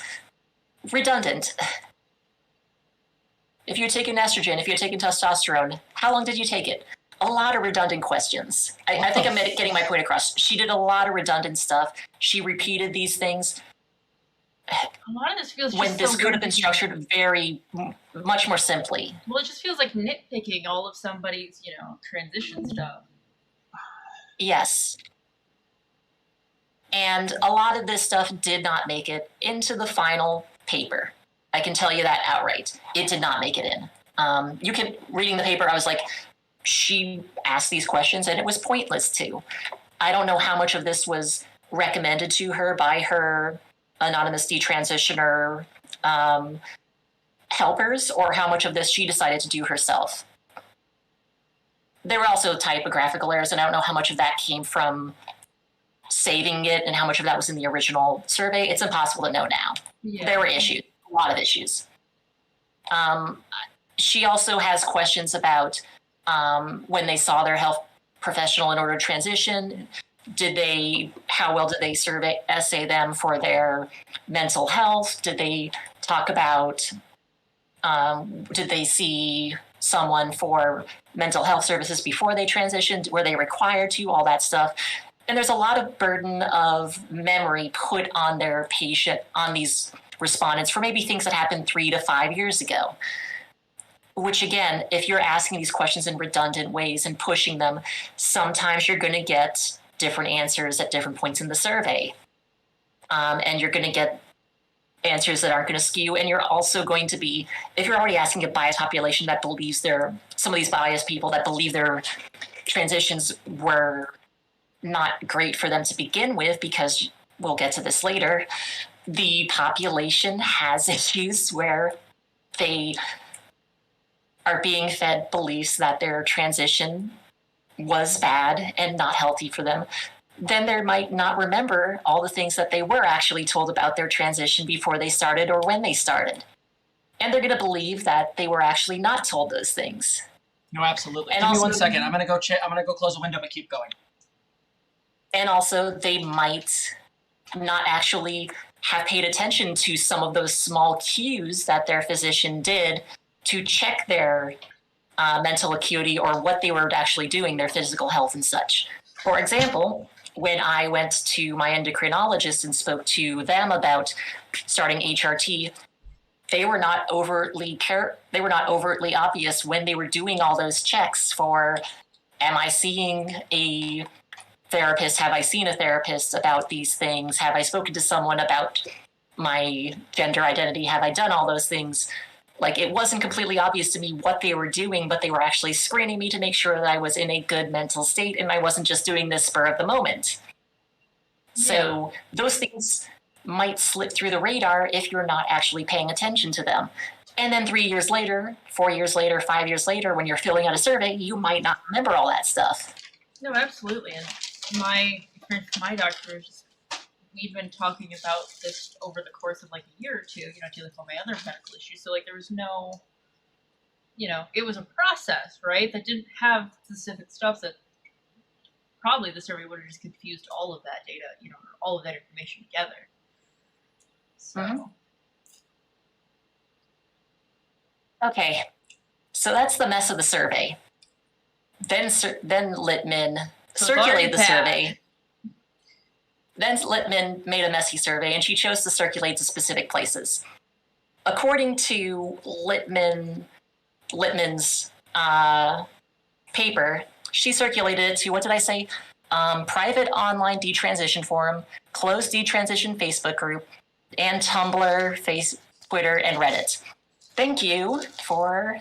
Redundant. If you had taken estrogen, if you had taken testosterone, how long did you take it? A lot of redundant questions. I think I'm getting my point across. She did a lot of redundant stuff. She repeated these things. A lot of this feels just when this could have been structured much more simply. Well, it just feels like nitpicking all of somebody's, transition stuff. Yes. And a lot of this stuff did not make it into the final paper. I can tell you that outright. It did not make it in. Reading the paper, I was like, she asked these questions and it was pointless too. I don't know how much of this was recommended to her by her anonymous detransitioner helpers, or how much of this she decided to do herself. There were also typographical errors, and I don't know how much of that came from saving it and how much of that was in the original survey. It's impossible to know now. Yeah. There were issues, a lot of issues. She also has questions about when they saw their health professional in order to transition. How well did they essay them for their mental health? Did they talk about, did they see someone for mental health services before they transitioned? Were they required to? All that stuff. And there's a lot of burden of memory put on their patient, on these respondents for maybe things that happened 3 to 5 years ago. Which again, if you're asking these questions in redundant ways and pushing them, sometimes you're going to get different answers at different points in the survey. And you're going to get answers that aren't going to skew. And you're also going to be, if you're already asking a biased population that believes some of these biased people that believe their transitions were not great for them to begin with, because we'll get to this later, the population has issues where they are being fed beliefs that their transition was bad and not healthy for them, then they might not remember all the things that they were actually told about their transition before they started or when they started. And they're going to believe that they were actually not told those things. No, absolutely. And Give me 1 second. I'm going to go close the window, but keep going. And also, they might not actually have paid attention to some of those small cues that their physician did to check their mental acuity or what they were actually doing, their physical health and such. For example, when I went to my endocrinologist and spoke to them about starting HRT, they were not overtly obvious when they were doing all those checks for, am I seeing a therapist? Have I seen a therapist about these things? Have I spoken to someone about my gender identity? Have I done all those things? Like, it wasn't completely obvious to me what they were doing, but they were actually screening me to make sure that I was in a good mental state and I wasn't just doing this spur of the moment. So those things might slip through the radar if you're not actually paying attention to them. And then 3 years later, 4 years later, 5 years later, when you're filling out a survey, you might not remember all that stuff. No, absolutely. And my doctor, we've been talking about this over the course of like a year or two, dealing with all my other medical issues. So like there was no, it was a process, right? That didn't have specific stuff that probably the survey would have just confused all of that data, all of that information together. So. Mm-hmm. Okay, so that's the mess of the survey. Then Littman circulated the survey. Then Littman made a messy survey, and she chose to circulate to specific places. According to Littman's paper, she circulated it to, what did I say? Private online detransition forum, closed detransition Facebook group, and Tumblr, Twitter, and Reddit. Thank you for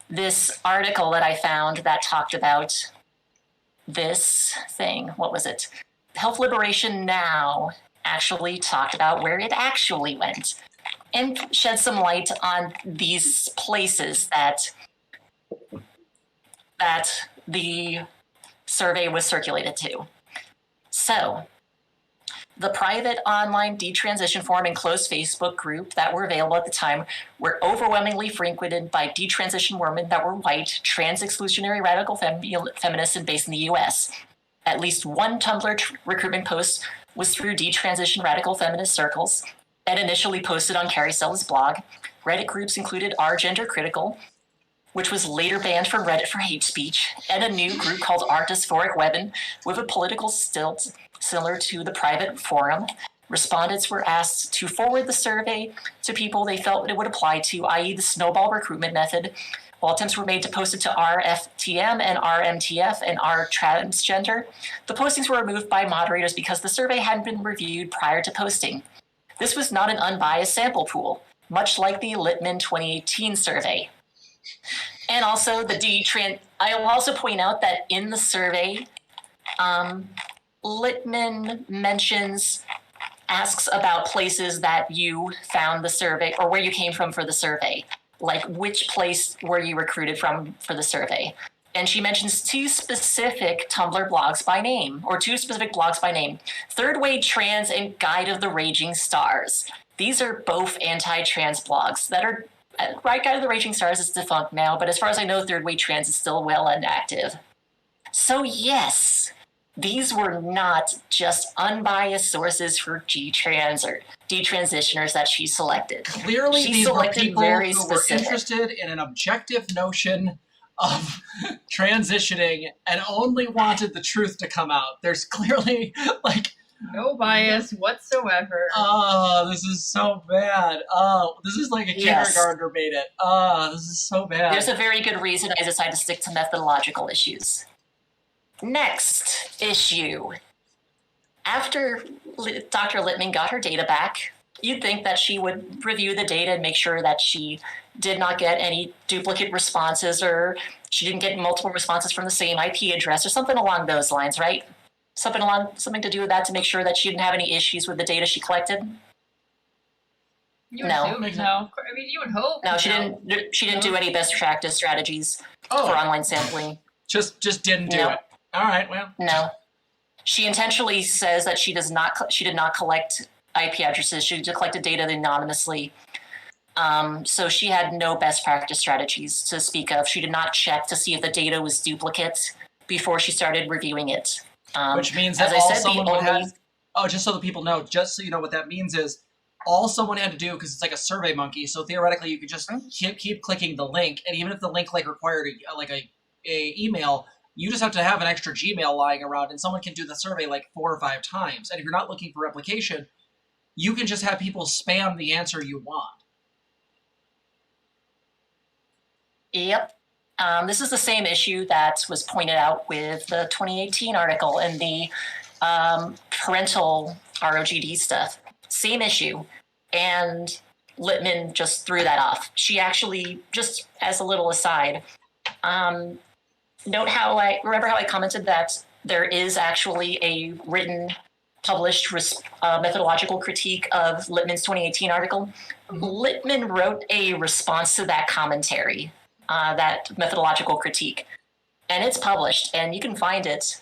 this article that I found that talked about this thing. What was it? Health Liberation Now actually talked about where it actually went and shed some light on these places that the survey was circulated to. So, the private online detransition forum and closed Facebook group that were available at the time were overwhelmingly frequented by detransition women that were white, trans-exclusionary radical feminists and based in the U.S. At least one Tumblr recruitment post was through detransition radical feminist circles and initially posted on Carrie Stella's blog. Reddit groups included R Gender Critical, which was later banned from Reddit for hate speech, and a new group called R Dysphoric Weapon with a political stilt similar to the private forum. Respondents were asked to forward the survey to people they felt it would apply to, i.e. the snowball recruitment method, while attempts were made to post it to RFTM and RMTF and R Transgender. The postings were removed by moderators because the survey hadn't been reviewed prior to posting. This was not an unbiased sample pool, much like the Littman 2018 survey. And also I will also point out that in the survey, Littman asks about places that you found the survey or where you came from for the survey, like which place were you recruited from for the survey. And she mentions two specific Tumblr blogs by name, Third Way Trans and Guide of the Raging Stars. These are both anti-trans blogs that are, right, Guide of the Raging Stars is defunct now, but as far as I know, Third Way Trans is still well and active. So yes, these were not just unbiased sources for G-trans or detransitioners that she selected. Clearly, these were people who were interested in an objective notion of transitioning and only wanted the truth to come out. There's clearly, no bias whatsoever. Oh, this is so bad. Oh, this is like a kindergartner made it. Oh, this is so bad. There's a very good reason I decided to stick to methodological issues. Next issue. After Dr. Littman got her data back, you'd think that she would review the data and make sure that she did not get any duplicate responses or she didn't get multiple responses from the same IP address or something along those lines, right? Something to do with that to make sure that she didn't have any issues with the data she collected? You would assume, no. I mean, you would hope. No, she didn't. She didn't do any best practice strategies for online sampling. Just didn't do it. All right, well. No. She intentionally says that she did not collect IP addresses. She collected data anonymously. So she had no best practice strategies to speak of. She did not check to see if the data was duplicate before she started reviewing it. Which means that just so the people know, just so you know what that means is, all someone had to do, because it's like a survey monkey, so theoretically you could just keep clicking the link, and even if the link required a email, you just have to have an extra Gmail lying around, and someone can do the survey 4 or 5 times. And if you're not looking for replication, you can just have people spam the answer you want. Yep. This is the same issue that was pointed out with the 2018 article and the parental ROGD stuff. Same issue. And Littman just threw that off. She actually, just as a little aside, remember how I commented that there is actually a written published methodological critique of Littman's 2018 article. Littman wrote a response to that commentary, that methodological critique, and it's published, and you can find it.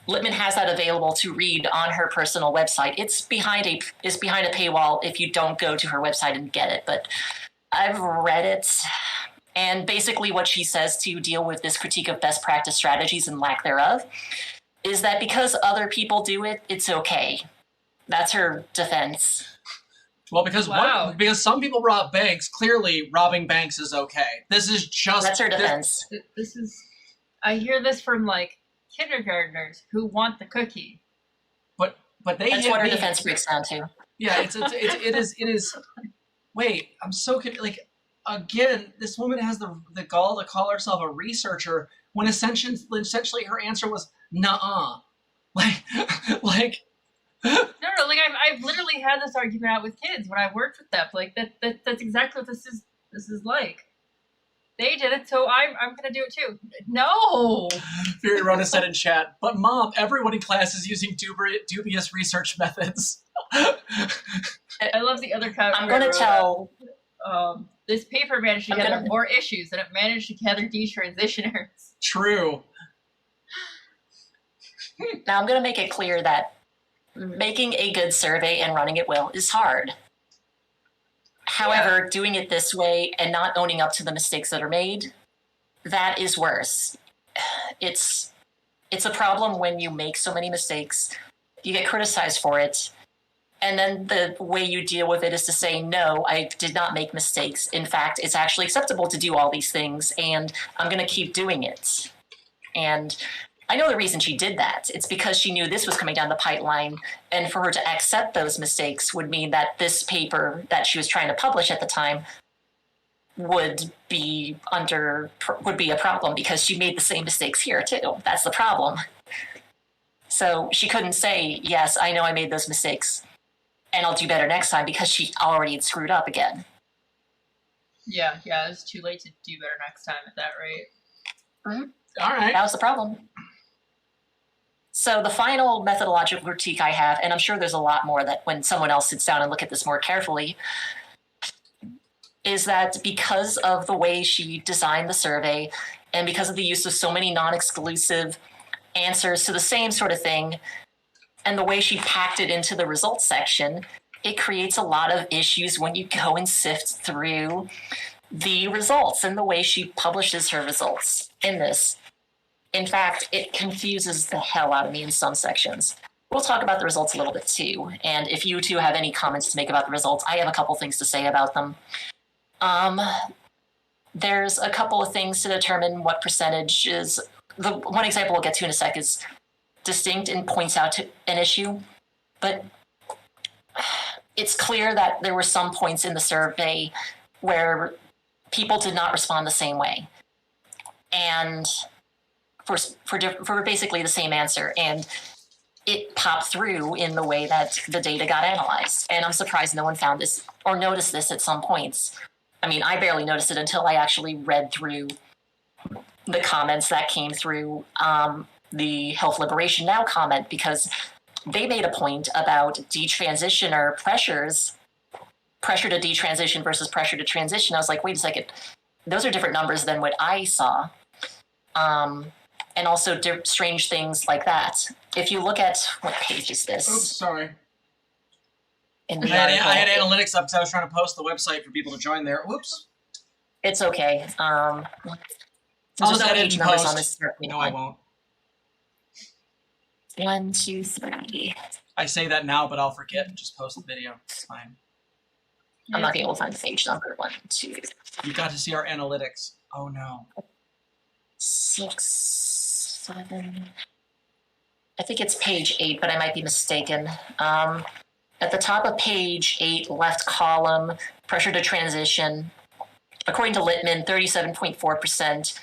Littman has that available to read on her personal website. It's behind a paywall if you don't go to her website and get it, but I've read it. And basically what she says to deal with this critique of best practice strategies and lack thereof is that because other people do it, it's okay. That's her defense. Well, because some people rob banks, clearly robbing banks is okay. This is just... That's her defense. This is... I hear this from, like, kindergartners who want the cookie. But they... That's what her defense breaks down to. Yeah, it is... Wait, I'm so... Like, again, this woman has the gall to call herself a researcher when essentially her answer was, nuh-uh. Like... No, like I've literally had this argument out with kids when I worked with them. Like that's exactly what this is like. They did it, so I'm gonna do it too. No. Fury Rona said in chat, but Mom, everyone in class is using dubious research methods. I love the other comment. I'm gonna tell. This paper managed to gather more issues than it managed to gather detransitioners. True. Now I'm gonna make it clear that making a good survey and running it well is hard. However, doing it this way and not owning up to the mistakes that are made, that is worse. It's a problem when you make so many mistakes, you get criticized for it, and then the way you deal with it is to say, no, I did not make mistakes. In fact, it's actually acceptable to do all these things, and I'm going to keep doing it. And I know the reason she did that. It's because she knew this was coming down the pipeline, and for her to accept those mistakes would mean that this paper that she was trying to publish at the time would be a problem because she made the same mistakes here too. That's the problem. So she couldn't say, yes, I know I made those mistakes and I'll do better next time because she already had screwed up again. Yeah, it's too late to do better next time at that rate. Mm-hmm. All right. That was the problem. So the final methodological critique I have, and I'm sure there's a lot more that when someone else sits down and look at this more carefully, is that because of the way she designed the survey and because of the use of so many non-exclusive answers to the same sort of thing and the way she packed it into the results section, it creates a lot of issues when you go and sift through the results and the way she publishes her results in this. In fact, it confuses the hell out of me in some sections. We'll talk about the results a little bit too. And if you two have any comments to make about the results, I have a couple things to say about them. There's a couple of things to determine what percentage is. The one example we'll get to in a sec is distinct and points out to an issue. But it's clear that there were some points in the survey where people did not respond the same way. And for basically the same answer, and it popped through in the way that the data got analyzed. And I'm surprised no one found this or noticed this at some points. I mean, I barely noticed it until I actually read through the comments that came through the Health Liberation Now comment, because they made a point about detransitioner pressures, pressure to detransition versus pressure to transition. I was like, wait a second, those are different numbers than what I saw. And also strange things like that. If you look at, what page is this? Oops, sorry. In the I had analytics up because I was trying to post the website for people to join there. Whoops. It's okay. I'll just edit and post. On this No, I won't. 1, 2, 3. I say that now, but I'll forget and just post the video. It's fine. I'm not able to find the page number. 1, 2. You got to see our analytics. Oh no. 6, 7. I think it's page 8, but I might be mistaken. At the top of page 8, left column, pressure to transition. According to Littman, 37.4%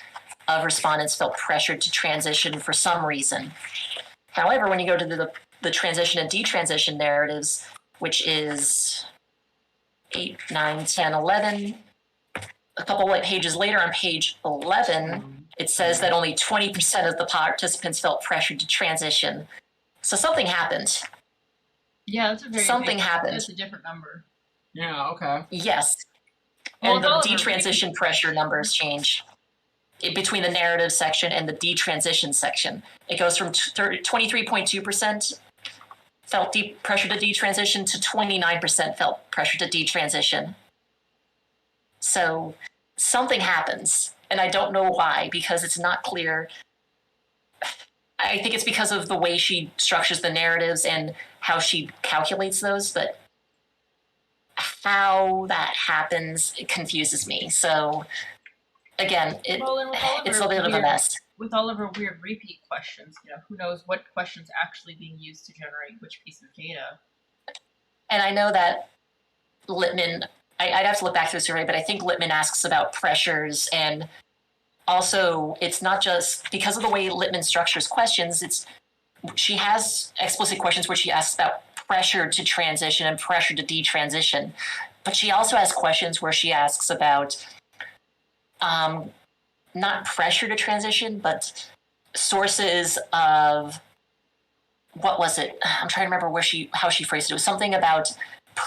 of respondents felt pressured to transition for some reason. However, when you go to the transition and detransition narratives, which is 8, 9, 10, 11, a couple of pages later on page 11, it says that only 20% of the participants felt pressured to transition. So something happened. Yeah, that's a very Something happened. That's a different number. Yeah, okay. Yes. Well, And the Oliver, detransition pressure numbers change between the narrative section and the detransition section. It goes from 23.2% felt pressure to detransition to 29% felt pressure to detransition. So something happens, and I don't know why, because it's not clear. I think it's because of the way she structures the narratives and how she calculates those, but how that happens, it confuses me. So again, it's a bit of a mess. With all of her weird repeat questions, who knows what questions actually being used to generate which piece of data. And I know that Littman, I'd have to look back through the survey, but I think Littman asks about pressures, and also it's not just because of the way Littman structures questions, she has explicit questions where she asks about pressure to transition and pressure to detransition, but she also has questions where she asks about not pressure to transition, but sources of, what was it? I'm trying to remember how she phrased it. It was something about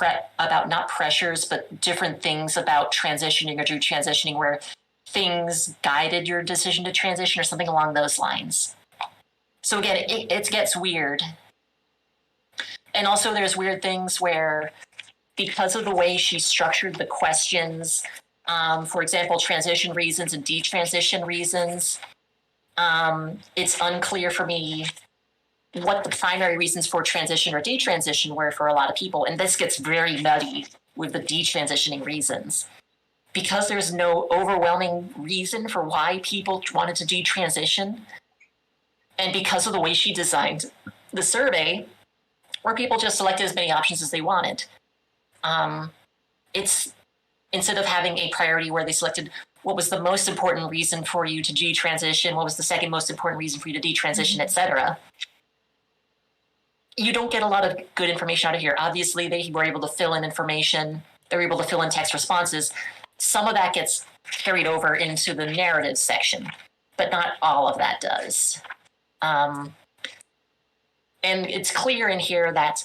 not pressures, but different things about transitioning or detransitioning, where things guided your decision to transition or something along those lines. So again, it gets weird. And also there's weird things where, because of the way she structured the questions, for example, transition reasons and detransition reasons, it's unclear for me what the primary reasons for transition or detransition were for a lot of people. And this gets very muddy with the detransitioning reasons. Because there's no overwhelming reason for why people wanted to detransition, and because of the way she designed the survey, where people just selected as many options as they wanted, it's, instead of having a priority where they selected what was the most important reason for you to detransition, what was the second most important reason for you to detransition, etc., you don't get a lot of good information out of here. Obviously, they were able to fill in information. They were able to fill in text responses. Some of that gets carried over into the narrative section, but not all of that does. And it's clear in here that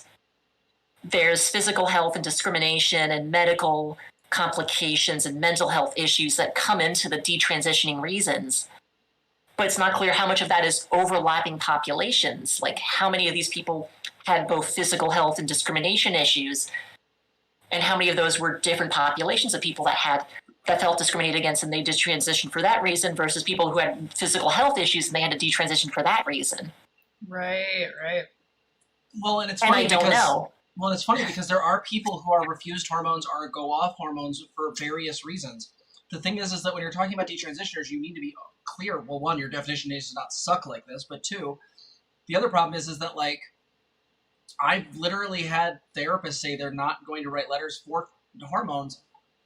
there's physical health and discrimination and medical complications and mental health issues that come into the detransitioning reasons. But it's not clear how much of that is overlapping populations. Like, how many of these people had both physical health and discrimination issues, and how many of those were different populations of people that felt discriminated against and they detransitioned for that reason, versus people who had physical health issues and they had to detransition for that reason. Right. Well, and it's funny I don't know. Well, it's funny because there are people who are refused hormones or go off hormones for various reasons. The thing is that when you're talking about detransitioners, you need to be clear. Well, one, your definition needs to not suck like this, but two, the other problem is that, like, I've literally had therapists say they're not going to write letters for hormones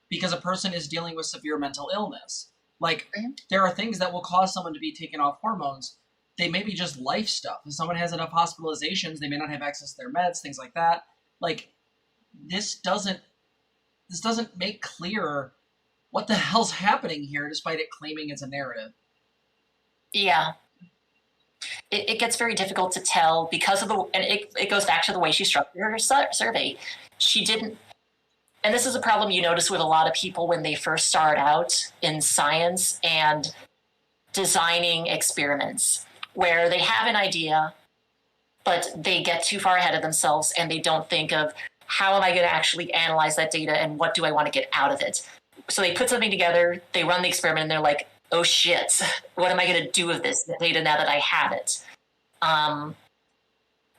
because a person is dealing with severe mental illness. Like, there are things that will cause someone to be taken off hormones. They may be just life stuff. If someone has enough hospitalizations, they may not have access to their meds, things like that. Like, this doesn't make clear what the hell's happening here, despite it claiming it's a narrative. Yeah. It gets very difficult to tell because of and it goes back to the way she structured her survey. She didn't, and this is a problem you notice with a lot of people when they first start out in science and designing experiments, where they have an idea, but they get too far ahead of themselves and they don't think of, how am I going to actually analyze that data and what do I want to get out of it? So they put something together, they run the experiment, and they're like, oh shit, what am I going to do with this data now that I have it? And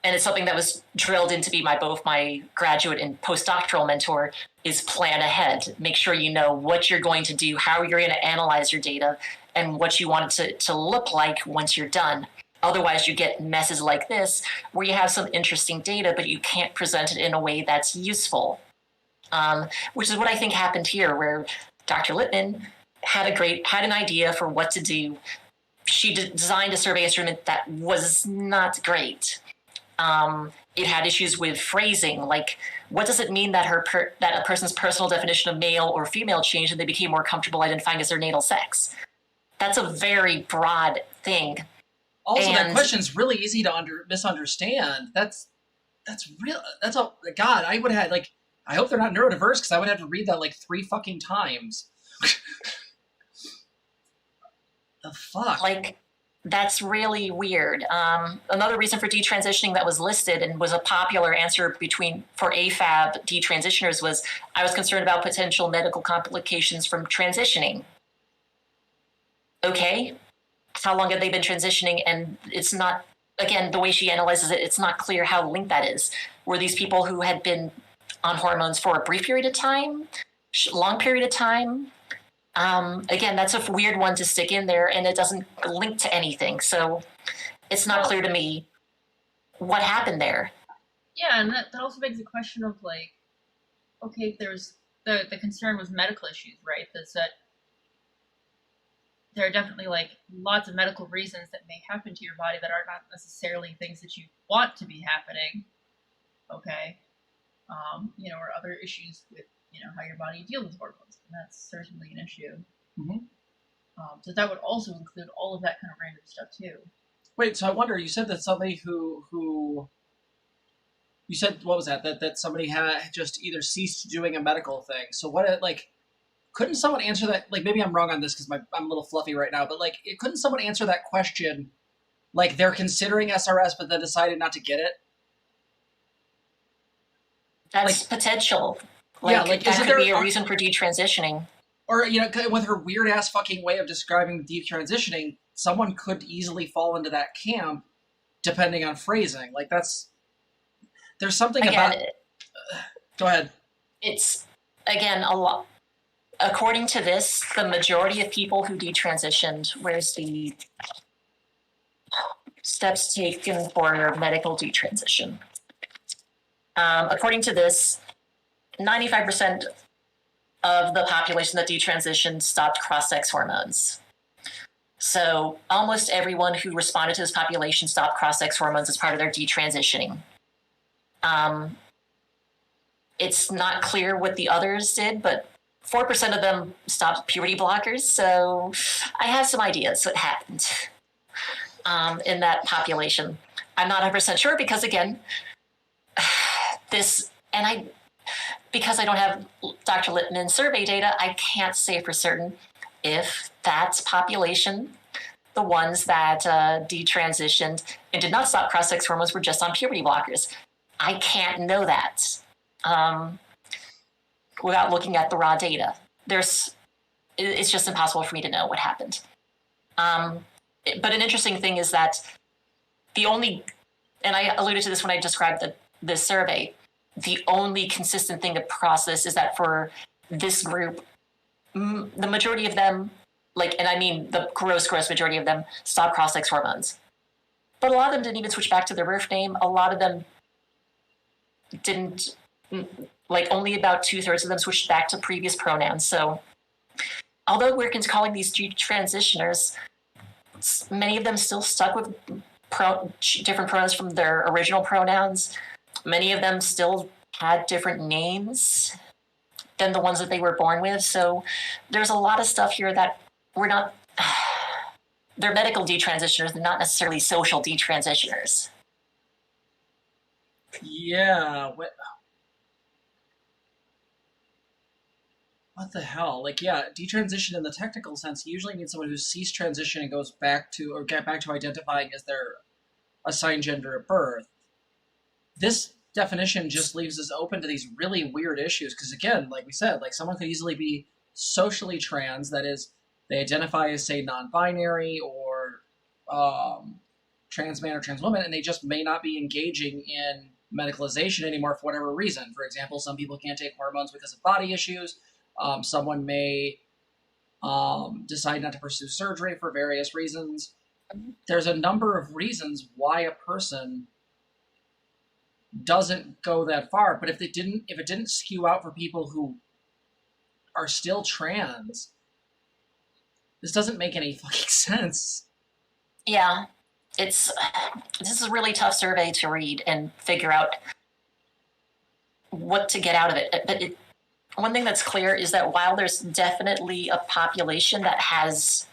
it's something that was drilled into be both my graduate and postdoctoral mentor, is plan ahead. Make sure you know what you're going to do, how you're going to analyze your data, and what you want it to look like once you're done. Otherwise, you get messes like this, where you have some interesting data, but you can't present it in a way that's useful. Which is what I think happened here, where Dr. Littman had an idea for what to do. She designed a survey instrument that was not great. It had issues with phrasing, like, what does it mean that that a person's personal definition of male or female changed and they became more comfortable identifying as their natal sex? That's a very broad thing. Also, that And question's really easy to misunderstand. That's real. That's a God. I would have had I hope they're not neurodiverse because I would have to read that 3 fucking times. The fuck. that's really weird. Another reason for detransitioning that was listed and was a popular answer for AFAB detransitioners was, I was concerned about potential medical complications from transitioning. Okay, how long have they been transitioning? And it's not, again, the way she analyzes it, it's not clear how linked that is. Were these people who had been on hormones for a brief period of time, long period of time? Again, that's a weird one to stick in there, and it doesn't link to anything. So it's not clear to me what happened there. Yeah, and that also begs the question of okay, if there's the concern was medical issues, right? That's that there are definitely lots of medical reasons that may happen to your body that are not necessarily things that you want to be happening. Okay, or other issues with how your body deals with hormones, and that's certainly an issue. Mm-hmm. So that would also include all of that kind of random stuff too. Wait, so I wonder, you said that somebody who you said, what was that somebody had just either ceased doing a medical thing. So what, couldn't someone answer that? Maybe I'm wrong on this because I'm a little fluffy right now, but couldn't someone answer that question? They're considering SRS, but then decided not to get it? That's potential. Yeah, that could be a reason for detransitioning. Or, with her weird-ass fucking way of describing detransitioning, someone could easily fall into that camp, depending on phrasing. There's something about... Go ahead. It's, again, a lot. According to this, the majority of people who detransitioned, where's the steps taken for medical detransition? According to this, 95% of the population that detransitioned stopped cross-sex hormones. So almost everyone who responded to this population stopped cross-sex hormones as part of their detransitioning. It's not clear what the others did, but 4% of them stopped puberty blockers. So I have some ideas what happened in that population. I'm not 100% sure because, again, because I don't have Dr. Littman's survey data, I can't say for certain if that population, the ones that detransitioned and did not stop cross-sex hormones, were just on puberty blockers. I can't know that without looking at the raw data. It's just impossible for me to know what happened. But an interesting thing is that and I alluded to this when I described this survey, the only consistent thing across this is that for this group, the majority of them, and I mean the gross majority of them, stopped cross-sex hormones. But a lot of them didn't even switch back to their birth name. A lot of them didn't, only about 2/3 of them switched back to previous pronouns. So although we're calling these transitioners, many of them still stuck with different pronouns from their original pronouns. Many of them still had different names than the ones that they were born with. So there's a lot of stuff here that we're not, they're medical detransitioners, they're not necessarily social detransitioners. Yeah. What the hell? Detransition in the technical sense usually means someone who's ceased transition and goes back to, or get back to identifying as their assigned gender at birth. This definition just leaves us open to these really weird issues because, again, like we said, someone could easily be socially trans, that is, they identify as, say, non-binary or trans man or trans woman, and they just may not be engaging in medicalization anymore for whatever reason. For example, some people can't take hormones because of body issues. Someone may decide not to pursue surgery for various reasons. There's a number of reasons why a person doesn't go that far, but if it didn't skew out for people who are still trans, this doesn't make any fucking sense. Yeah, this is a really tough survey to read and figure out what to get out of it. But one thing that's clear is that while there's definitely a population that has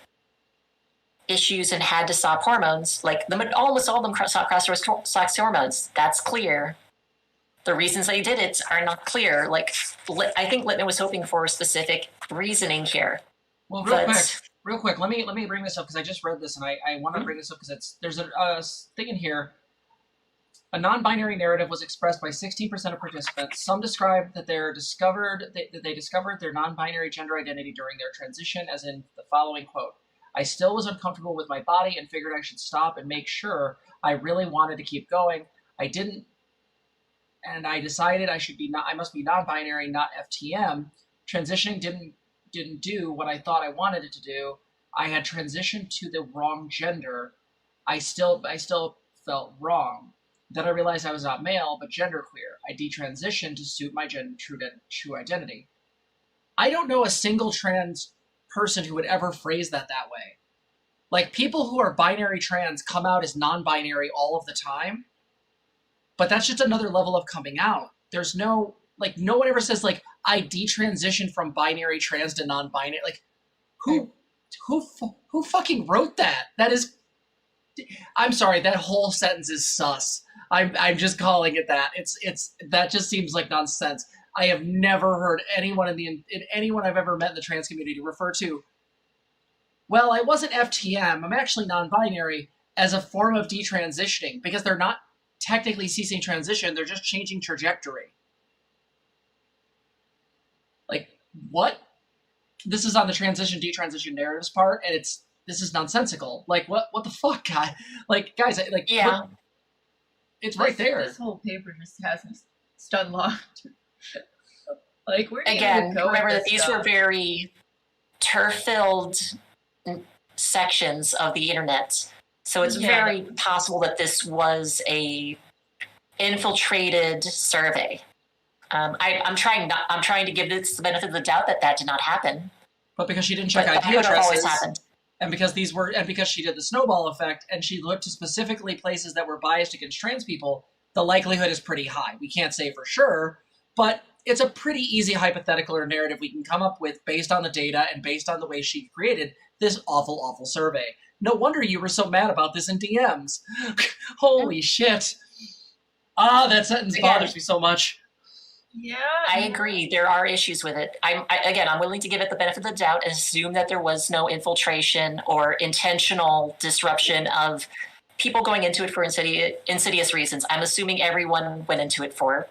issues and had to stop hormones, like almost all of them stopped hormones. That's clear. The reasons they did it are not clear. Like, I think Littman was hoping for specific reasoning here. Well, real quick, let me bring this up because I just read this and I want to bring this up because there's a thing in here. A non-binary narrative was expressed by 16% of participants. Some described that they discovered their non-binary gender identity during their transition, as in the following quote: "I still was uncomfortable with my body and figured I should stop and make sure. I really wanted to keep going. I didn't, and I decided I must be non-binary, not FTM. Transitioning didn't do what I thought I wanted it to do. I had transitioned to the wrong gender. I still felt wrong. Then I realized I was not male, but genderqueer. I detransitioned to suit my true identity." I don't know a single trans person who would ever phrase that way. Like, people who are binary trans come out as non-binary all of the time, but that's just another level of coming out. There's no one ever says, like, I detransitioned from binary trans to non-binary. Like, who fucking wrote that? That is, I'm sorry, that whole sentence is sus. I'm just calling it that. It's that just seems like nonsense. I have never heard anyone anyone I've ever met in the trans community refer to, well, I wasn't FTM, I'm actually non-binary, as a form of detransitioning, because they're not technically ceasing transition, they're just changing trajectory. Like, what? This is on the detransition narratives part, and this is nonsensical. Like, what the fuck, guy? Like, guys, like, yeah. It's right there. This whole paper just has me stun locked. Like, where do you Again, go remember that these stuff? were very turf-filled sections of the internet. So it's very possible that this was a infiltrated survey. I'm trying to give this the benefit of the doubt that did not happen. But because she didn't check But IP that could have always addresses, happened. and because she did the snowball effect, and she looked to specifically places that were biased against trans people, the likelihood is pretty high. We can't say for sure, but it's a pretty easy hypothetical or narrative we can come up with based on the data and based on the way she created this awful, awful survey. No wonder you were so mad about this in DMs. Holy shit. That sentence bothers me so much. Yeah. I agree. There are issues with it. I'm willing to give it the benefit of the doubt and assume that there was no infiltration or intentional disruption of people going into it for insidious reasons. I'm assuming everyone went into it for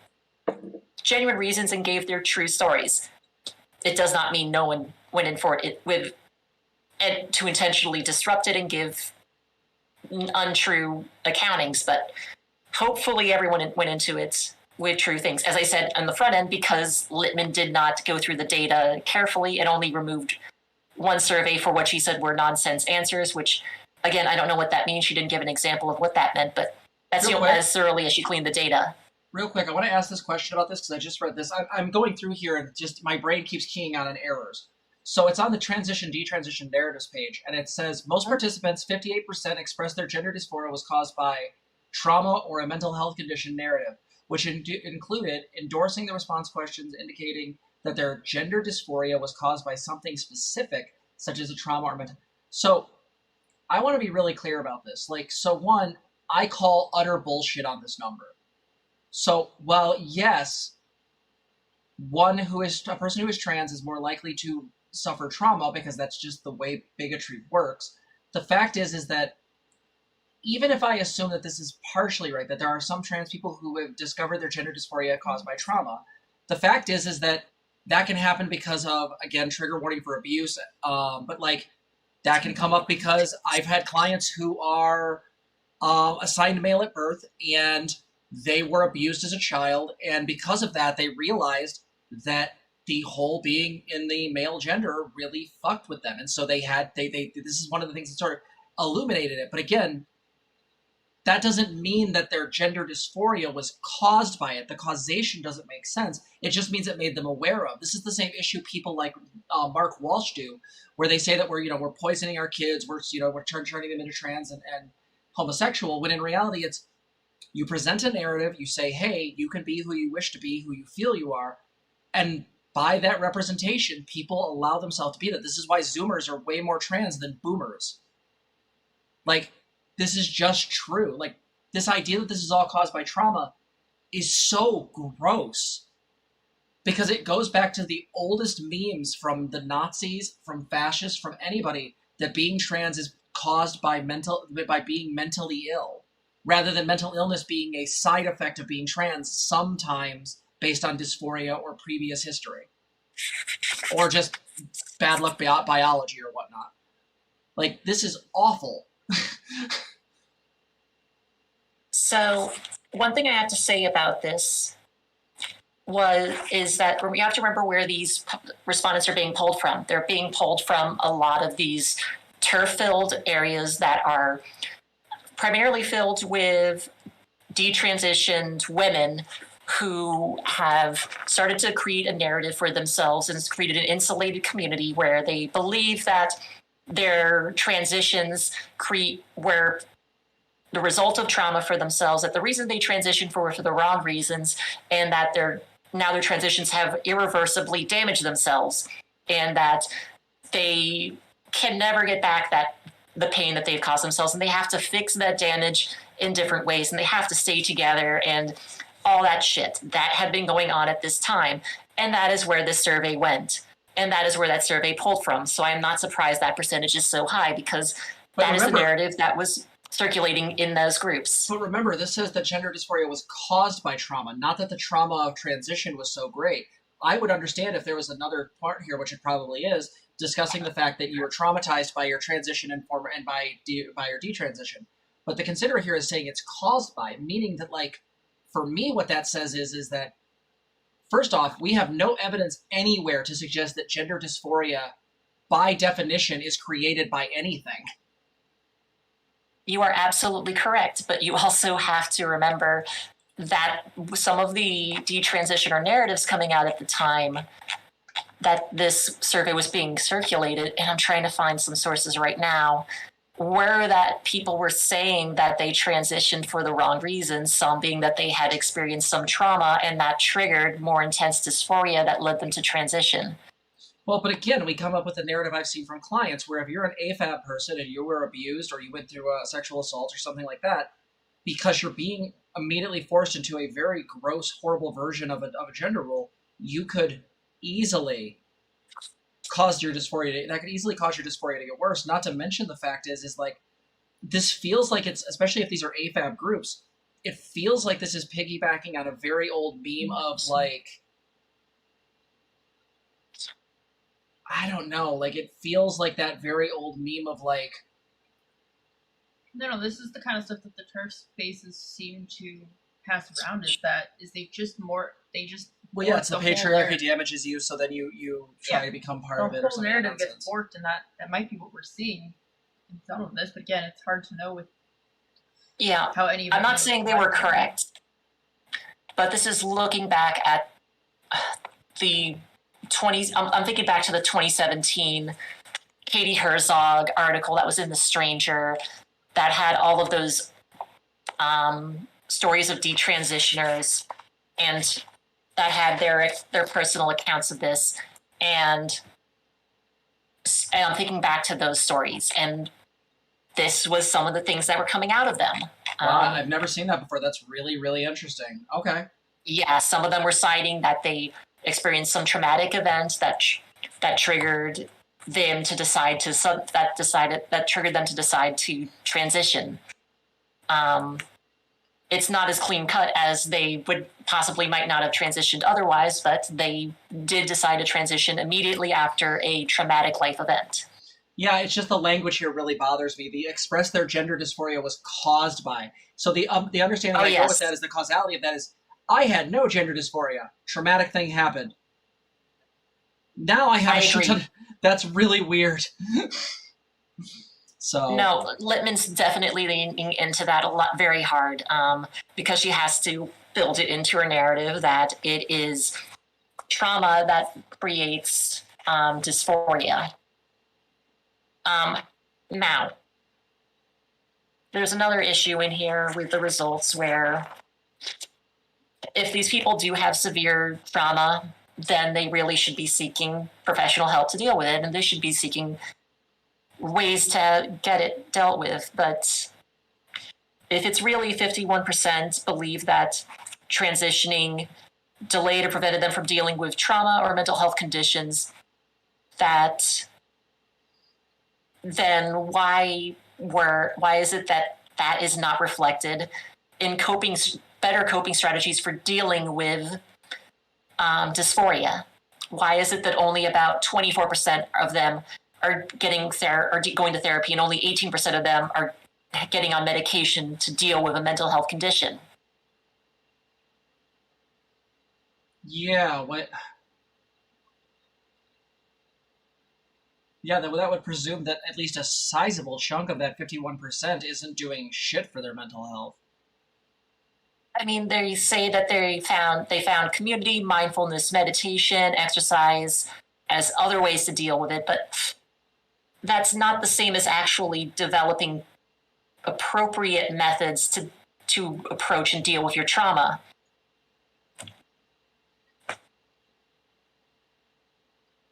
genuine reasons and gave their true stories. It does not mean no one went in for it to intentionally disrupt it and give untrue accountings, but hopefully everyone went into it with true things. As I said on the front end, because Littman did not go through the data carefully and only removed one survey for what she said were nonsense answers, which, again, I don't know what that means. She didn't give an example of what that meant, but that's as thoroughly as she cleaned the data. Real quick, I want to ask this question about this because I just read this. I'm going through here and just my brain keeps keying out on errors. So it's on the detransition narratives page, and it says most participants, 58%, expressed their gender dysphoria was caused by trauma or a mental health condition narrative, which included endorsing the response questions indicating that their gender dysphoria was caused by something specific, such as a trauma or mental. So I want to be really clear about this. One, I call utter bullshit on this number. So, while yes, a person who is trans is more likely to suffer trauma because that's just the way bigotry works, the fact is that even if I assume that this is partially right, that there are some trans people who have discovered their gender dysphoria caused by trauma, the fact is that can happen because of, again, trigger warning for abuse, but that can come up because I've had clients who are assigned male at birth and they were abused as a child, and because of that, they realized that the whole being in the male gender really fucked with them, and so they this is one of the things that sort of illuminated it. But again, that doesn't mean that their gender dysphoria was caused by it. The causation doesn't make sense. It just means it made them aware of. This is the same issue people like Mark Walsh do, where they say that we're poisoning our kids, we're turning them into trans and homosexual, when in reality it's, you present a narrative, you say, hey, you can be who you wish to be, who you feel you are, and by that representation, people allow themselves to be that. This is why Zoomers are way more trans than Boomers. Like, this is just true. Like, this idea that this is all caused by trauma is so gross. Because it goes back to the oldest memes from the Nazis, from fascists, from anybody, that being trans is caused by being mentally ill, rather than mental illness being a side effect of being trans, sometimes based on dysphoria or previous history. Or just bad luck biology or whatnot. Like, this is awful. So, one thing I have to say about this is that we have to remember where these respondents are being pulled from. They're being pulled from a lot of these turf-filled areas that are primarily filled with detransitioned women who have started to create a narrative for themselves and has created an insulated community where they believe that their transitions were the result of trauma for themselves, that the reason they transitioned were for the wrong reasons, and that their transitions have irreversibly damaged themselves, and that they can never get back the pain that they've caused themselves, and they have to fix that damage in different ways, and they have to stay together, and all that shit that had been going on at this time. And that is where this survey went, and that is where that survey pulled from. So I'm not surprised that percentage is so high, because that is the narrative that was circulating in those groups. But remember, this says that gender dysphoria was caused by trauma, not that the trauma of transition was so great. I would understand if there was another part here, which it probably is, discussing the fact that you were traumatized by your transition and by your detransition. But the considerer here is saying it's caused by, meaning that, like, for me, what that says is that, first off, we have no evidence anywhere to suggest that gender dysphoria, by definition, is created by anything. You are absolutely correct, but you also have to remember that some of the detransitioner narratives coming out at the time that this survey was being circulated, and I'm trying to find some sources right now, were that people were saying that they transitioned for the wrong reasons, some being that they had experienced some trauma and that triggered more intense dysphoria that led them to transition. Well, but again, we come up with a narrative I've seen from clients where if you're an AFAB person and you were abused or you went through a sexual assault or something like that, because you're being immediately forced into a very gross, horrible version of a gender role, you could easily cause your dysphoria to get worse. Not to mention the fact is like, this feels like it's, especially if these are AFAB groups, it feels like this is piggybacking on a very old meme of like, I don't know, like it feels like that very old meme of like... No, this is the kind of stuff that the TERF spaces seem to pass around, Well, yeah, it's the patriarchy damages you, so then you try to become part of it or something. The whole narrative gets warped, and that might be what we're seeing in some of this, but again, it's hard to know with how any of I'm not saying they were correct, but this is looking back at the 20s. I'm thinking back to the 2017 Katie Herzog article that was in The Stranger that had all of those stories of detransitioners, and that had their personal accounts of this, and I'm thinking back to those stories, and this was some of the things that were coming out of them. Wow, I've never seen that before. That's really, really interesting. Okay. Yeah, some of them were citing that they experienced some traumatic events that triggered them to decide to transition. It's not as clean cut as they might not have transitioned otherwise, but they did decide to transition immediately after a traumatic life event. Yeah, it's just the language here really bothers me. The express their gender dysphoria was caused by. So the understanding I go with that is the causality of that is, I had no gender dysphoria. Traumatic thing happened. Now I have a shit ton. That's really weird. So no, Littman's definitely leaning into that a lot, very hard, because she has to build it into her narrative that it is trauma that creates dysphoria. Now, there's another issue in here with the results where if these people do have severe trauma, then they really should be seeking professional help to deal with it, and they should be seeking ways to get it dealt with. But if it's really 51% believe that transitioning delayed or prevented them from dealing with trauma or mental health conditions, then why is it that is not reflected in better coping strategies for dealing with dysphoria? Why is it that only about 24% of them are going to therapy, and only 18% of them are getting on medication to deal with a mental health condition? Yeah, what? Yeah, that would presume that at least a sizable chunk of that 51% isn't doing shit for their mental health. I mean, they say that they found community, mindfulness, meditation, exercise as other ways to deal with it, but that's not the same as actually developing appropriate methods to approach and deal with your trauma.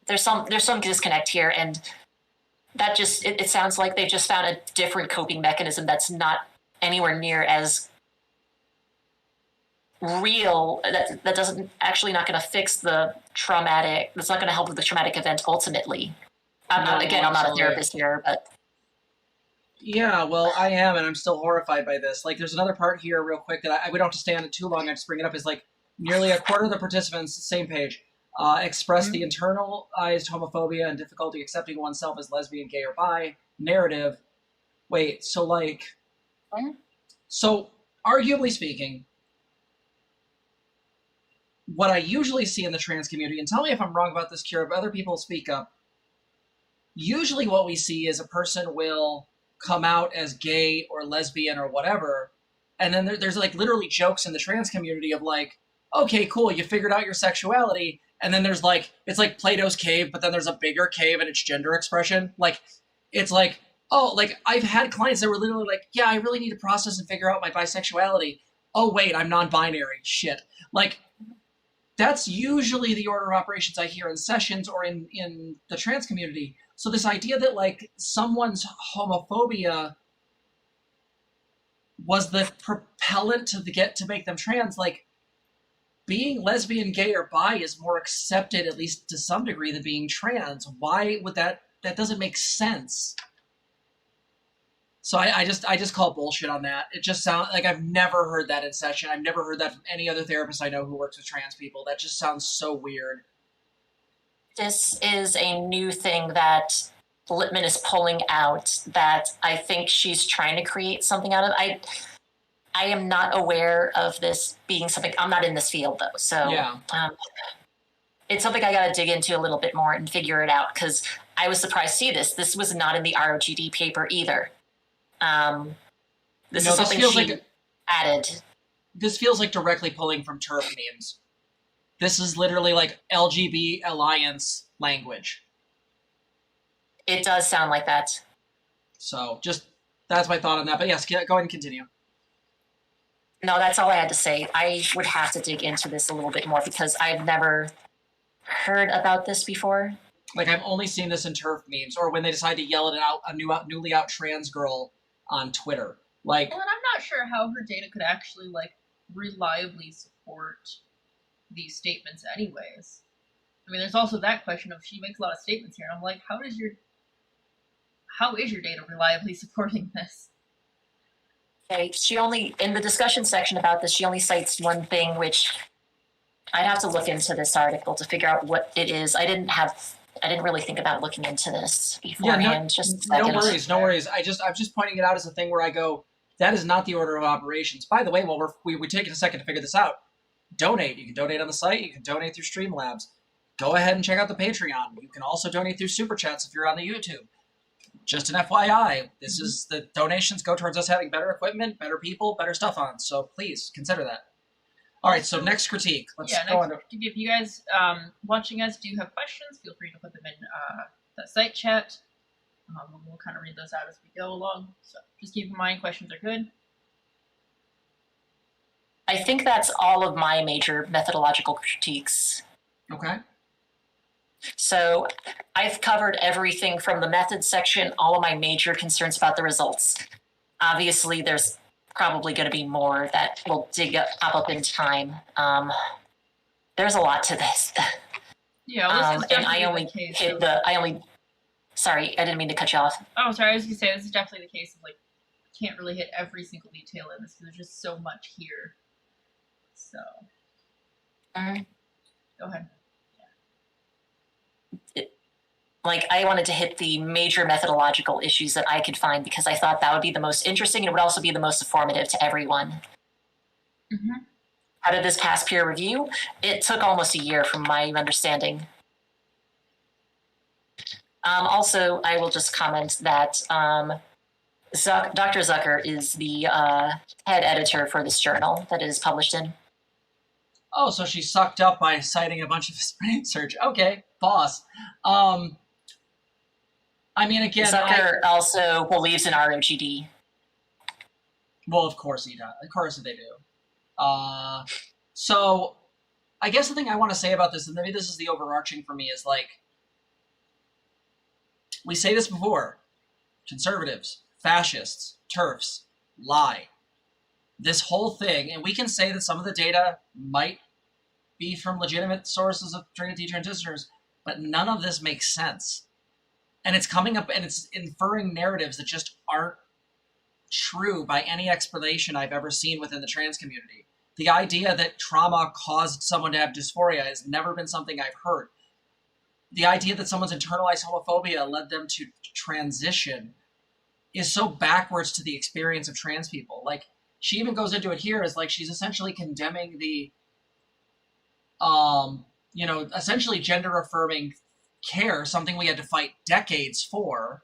There's some disconnect here, and that just it sounds like they've just found a different coping mechanism that's not anywhere near as real. That doesn't actually not going to fix the traumatic. That's not going to help with the traumatic event ultimately. I'm not a therapist here, but yeah, well, I am, and I'm still horrified by this. Like, there's another part here, real quick, that we don't have to stay on it too long. I just bring it up. Is like nearly a quarter of the participants, same page, express the internalized homophobia and difficulty accepting oneself as lesbian, gay, or bi narrative. Wait, so like, so arguably speaking, what I usually see in the trans community, and tell me if I'm wrong about this, Keira, but other people speak up. Usually what we see is a person will come out as gay or lesbian or whatever, and then there's like literally jokes in the trans community of like, okay, cool, you figured out your sexuality, and then there's like, it's like Plato's cave, but then there's a bigger cave and it's gender expression. Like, it's like, oh, like I've had clients that were literally like, yeah, I really need to process and figure out my bisexuality. Oh wait, I'm non-binary. Shit. Like, that's usually the order of operations I hear in sessions or in the trans community. So this idea that like someone's homophobia was the propellant to make them trans, like being lesbian, gay, or bi is more accepted, at least to some degree, than being trans. Why would that doesn't make sense. So I just call bullshit on that. It just sounds like I've never heard that in session. I've never heard that from any other therapist I know who works with trans people. That just sounds so weird. This is a new thing that Littman is pulling out that I think she's trying to create something out of. I am not aware of this being something. I'm not in this field though, so yeah. It's something I got to dig into a little bit more and figure it out, because I was surprised to see this. This was not in the ROGD paper either. This is something she added. This feels like directly pulling from TERF memes. This is literally like LGB Alliance language. It does sound like that. So just, that's my thought on that. But yes, go ahead and continue. No, that's all I had to say. I would have to dig into this a little bit more because I've never heard about this before. Like, I've only seen this in TERF memes, or when they decide to yell it out, newly out trans girl on Twitter. Like, well, and I'm not sure how her data could actually, like, reliably support these statements anyways. I mean, there's also that question of, she makes a lot of statements here, and I'm like, how is your data reliably supporting this? Okay, she only, in the discussion section about this, she only cites one thing, which I'd have to look into this article to figure out what it is. I didn't really think about looking into this beforehand. Yeah, no worries. I'm just pointing it out as a thing where I go, that is not the order of operations. By the way, while we're taking a second to figure this out, donate. You can donate on the site. You can donate through Streamlabs. Go ahead and check out the Patreon. You can also donate through Super Chats if you're on the YouTube. Just an FYI, this is the donations go towards us having better equipment, better people, better stuff on. So please consider that. All right, so next critique. Let's go on. If you guys watching us do have questions, feel free to put them in the site chat. We'll kind of read those out as we go along. So just keep in mind, questions are good. I think that's all of my major methodological critiques. Okay. So I've covered everything from the methods section, all of my major concerns about the results. Obviously, there's probably going to be more that will pop up in time. There's a lot to this. Yeah, this is and I definitely only the case. hit sorry, I didn't mean to cut you off. Oh, sorry, I was going to say, this is definitely the case of, like, can't really hit every single detail in this because there's just so much here. So, go ahead. I wanted to hit the major methodological issues that I could find because I thought that would be the most interesting and it would also be the most informative to everyone. Mm-hmm. How did this pass peer review? It took almost a year from my understanding. Also, I will just comment that Dr. Zucker is the head editor for this journal that it is published in. Oh, so she sucked up by citing a bunch of his research. Okay, boss. I mean, again, Zucker also believes in RMGD. Well, of course he does. Of course they do. So I guess the thing I want to say about this, and maybe this is the overarching for me, is like, we say this before, conservatives, fascists, TERFs, lie. This whole thing, and we can say that some of the data might be from legitimate sources of detransitioners, but none of this makes sense. And it's coming up and it's inferring narratives that just aren't true by any explanation I've ever seen within the trans community. The idea that trauma caused someone to have dysphoria has never been something I've heard. The idea that someone's internalized homophobia led them to transition is so backwards to the experience of trans people. Like, she even goes into it here as like she's essentially condemning the, essentially gender affirming care, something we had to fight decades for,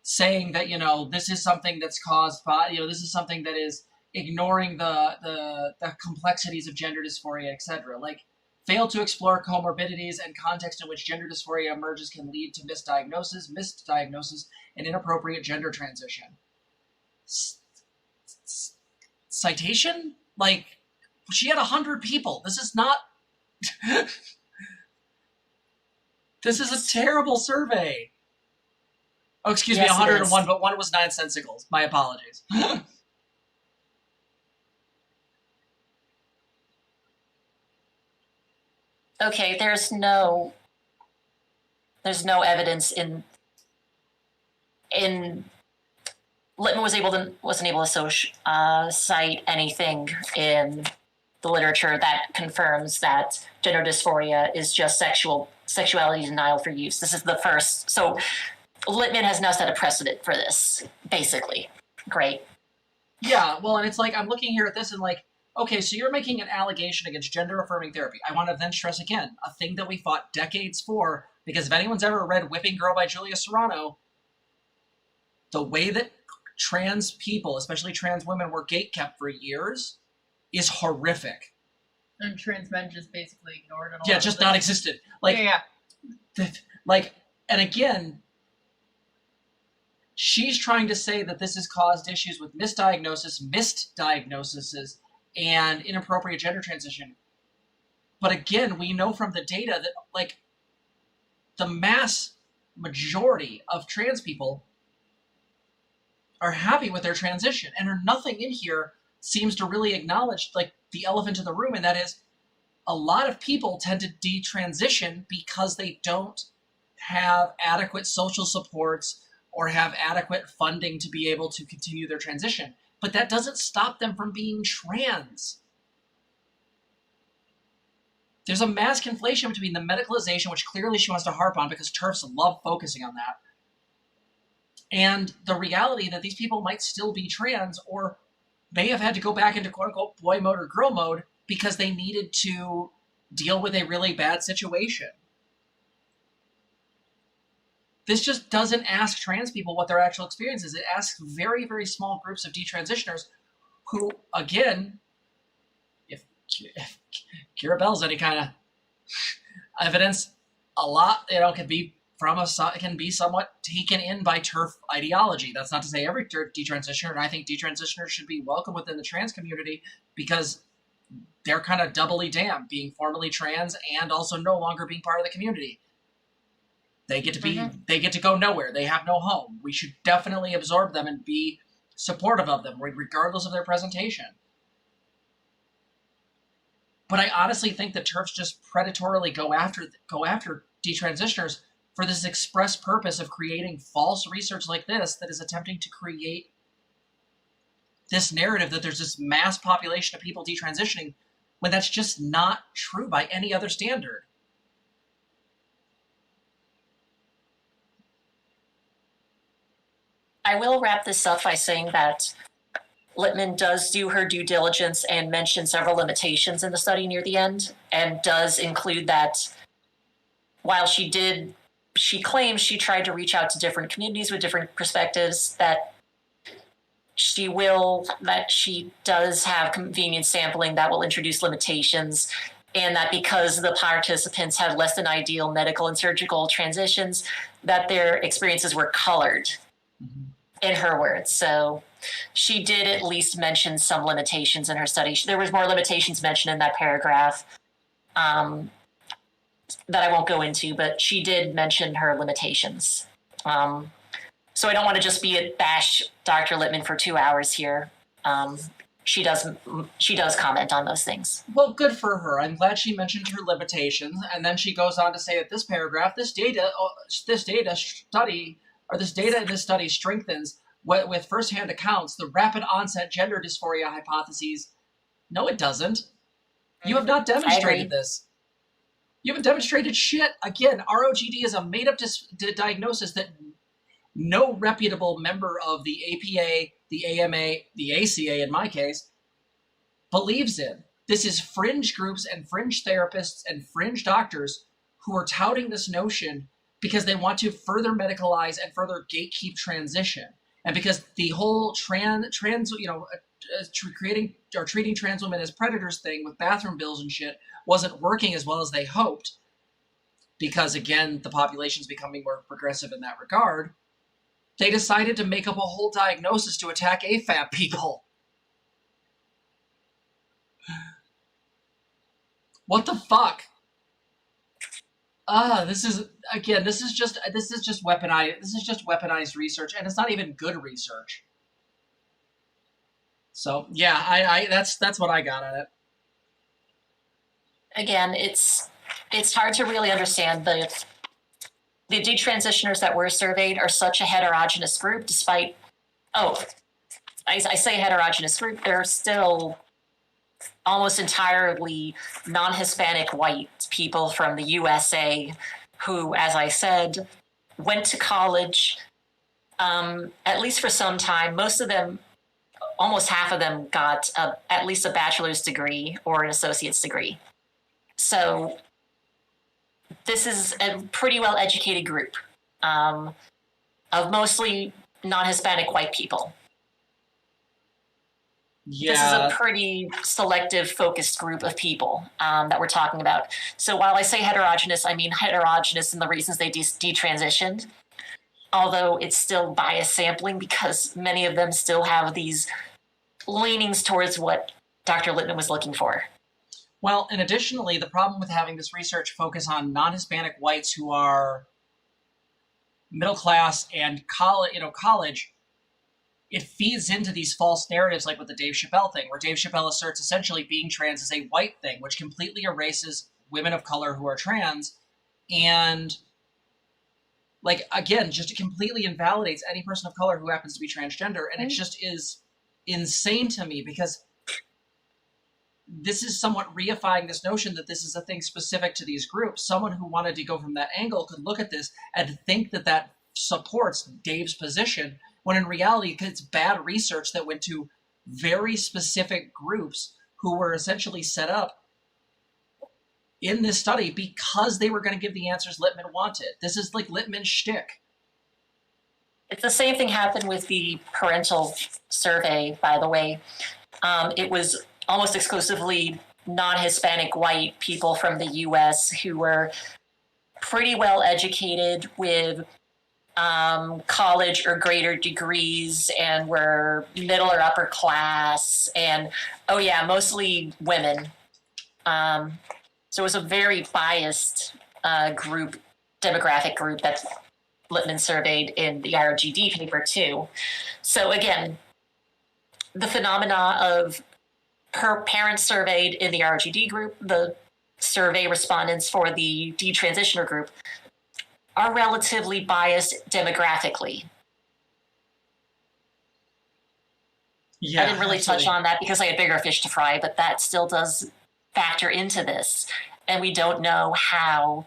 saying that, this is something that's caused by, this is something that is ignoring the complexities of gender dysphoria, etc. Like, fail to explore comorbidities and context in which gender dysphoria emerges can lead to misdiagnosis, and inappropriate gender transition. Citation? Like, she had 100 people. This is not... This is a terrible survey. Oh, excuse me, 101, but one was nonsensicals. My apologies. Okay, there's no evidence in Littman wasn't able to cite anything in the literature that confirms that gender dysphoria is just sexuality denial for use. This is the first. So Littman has now set a precedent for this, basically. Great. Yeah, well, and it's like, I'm looking here at this and like, okay, so you're making an allegation against gender-affirming therapy. I want to then stress again, a thing that we fought decades for, because if anyone's ever read Whipping Girl by Julia Serrano, the way that trans people, especially trans women, were gatekept for years is horrific. And trans men just basically ignored it all. Yeah, just not existed. Like, yeah. And again, she's trying to say that this has caused issues with misdiagnosis, missed diagnoses, and inappropriate gender transition. But again, we know from the data that, like, the mass majority of trans people are happy with their transition, and nothing in here seems to really acknowledge, like, the elephant in the room, and that is a lot of people tend to detransition because they don't have adequate social supports or have adequate funding to be able to continue their transition. But that doesn't stop them from being trans. There's a mass conflation between the medicalization, which clearly she wants to harp on because TERFs love focusing on that, and the reality that these people might still be trans or may have had to go back into quote-unquote boy mode or girl mode because they needed to deal with a really bad situation. This just doesn't ask trans people what their actual experience is. It asks very, very small groups of detransitioners who, again, if Keira Bell's any kind of evidence, a lot, can be somewhat taken in by TERF ideology. That's not to say every detransitioner, and I think detransitioners should be welcome within the trans community because they're kind of doubly damned, being formerly trans and also no longer being part of the community. They get to go nowhere. They have no home. We should definitely absorb them and be supportive of them, regardless of their presentation. But I honestly think that TERFs just predatorily go after detransitioners for this express purpose of creating false research like this that is attempting to create this narrative that there's this mass population of people detransitioning when that's just not true by any other standard. I will wrap this up by saying that Littman does do her due diligence and mention several limitations in the study near the end, and does include that while she claims she tried to reach out to different communities with different perspectives, that she does have convenient sampling that will introduce limitations, and that because the participants had less than ideal medical and surgical transitions, that their experiences were colored, in her words. So she did at least mention some limitations in her study. There was more limitations mentioned in that paragraph that I won't go into, but she did mention her limitations. So I don't want to just bash Dr. Littman for 2 hours here. She does comment on those things. Well, good for her. I'm glad she mentioned her limitations, and then she goes on to say that this paragraph, this data in this study strengthens with firsthand accounts the rapid onset gender dysphoria hypotheses. No, it doesn't. You have not demonstrated this. You haven't demonstrated shit. Again, ROGD is a made-up diagnosis that no reputable member of the APA, the AMA, the ACA in my case, believes in. This is fringe groups and fringe therapists and fringe doctors who are touting this notion because they want to further medicalize and further gatekeep transition. And because the whole treating trans women as predators thing with bathroom bills and shit wasn't working as well as they hoped, because again, the population's becoming more progressive in that regard, they decided to make up a whole diagnosis to attack AFAB people. What the fuck? This is just weaponized research, and it's not even good research. So yeah, that's what I got on it. Again, it's hard to really understand the detransitioners that were surveyed are such a heterogeneous group, despite, I say heterogeneous group, they're still almost entirely non-Hispanic white people from the USA who, as I said, went to college, at least for some time. Most of them, almost half of them, got at least a bachelor's degree or an associate's degree. So this is a pretty well-educated group of mostly non-Hispanic white people. Yeah. This is a pretty selective, focused group of people that we're talking about. So while I say heterogeneous, I mean heterogeneous in the reasons they detransitioned, although it's still biased sampling because many of them still have these leanings towards what Dr. Littman was looking for. Well, and additionally, the problem with having this research focus on non-Hispanic whites who are middle class and college, it feeds into these false narratives like with the Dave Chappelle thing, where Dave Chappelle asserts essentially being trans is a white thing, which completely erases women of color who are trans, and again, just completely invalidates any person of color who happens to be transgender, and it just is insane to me because this is somewhat reifying this notion that this is a thing specific to these groups. Someone who wanted to go from that angle could look at this and think that that supports Dave's position, when in reality, it's bad research that went to very specific groups who were essentially set up in this study because they were going to give the answers Littman wanted. This is like Littman's shtick. It's the same thing happened with the parental survey, by the way. It was almost exclusively non-Hispanic white people from the U.S. who were pretty well educated with college or greater degrees and were middle or upper class and, mostly women. So it was a very biased group demographic group that Littman surveyed in the IRGD paper too. So again, the phenomena of her parents surveyed in the IRGD group, the survey respondents for the detransitioner group are relatively biased demographically. Yeah, I didn't really touch on that because I had bigger fish to fry, but that still does factor into this. And we don't know how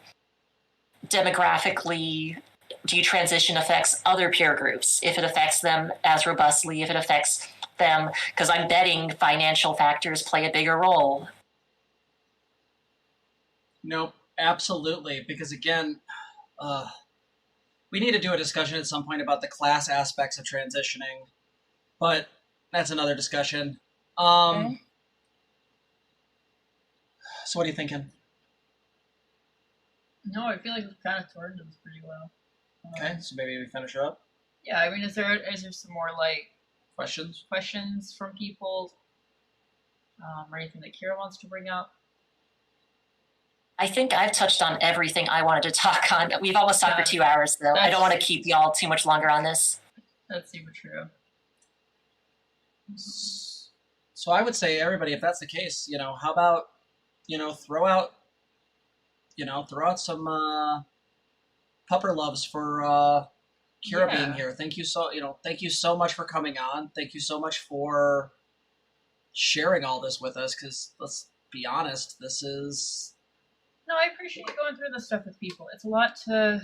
demographically detransition affects other peer groups, if it affects them as robustly, if it affects them, because I'm betting financial factors play a bigger role. Nope, absolutely. Because again, we need to do a discussion at some point about the class aspects of transitioning, but that's another discussion. Okay. So what are you thinking? No, I feel like we've kind of toured them pretty well. Okay, so maybe we finish her up. Yeah, I mean, is there some more like Questions from people, or anything that Keira wants to bring up? I think I've touched on everything I wanted to talk on. We've almost talked for 2 hours, though. I don't want to keep y'all too much longer on this. That's super true. So I would say, everybody, if that's the case, how about, throw out some pupper loves for Keira being here. Thank you so much for coming on. Thank you so much for sharing all this with us, because let's be honest, this is... No, I appreciate going through this stuff with people. It's a lot to,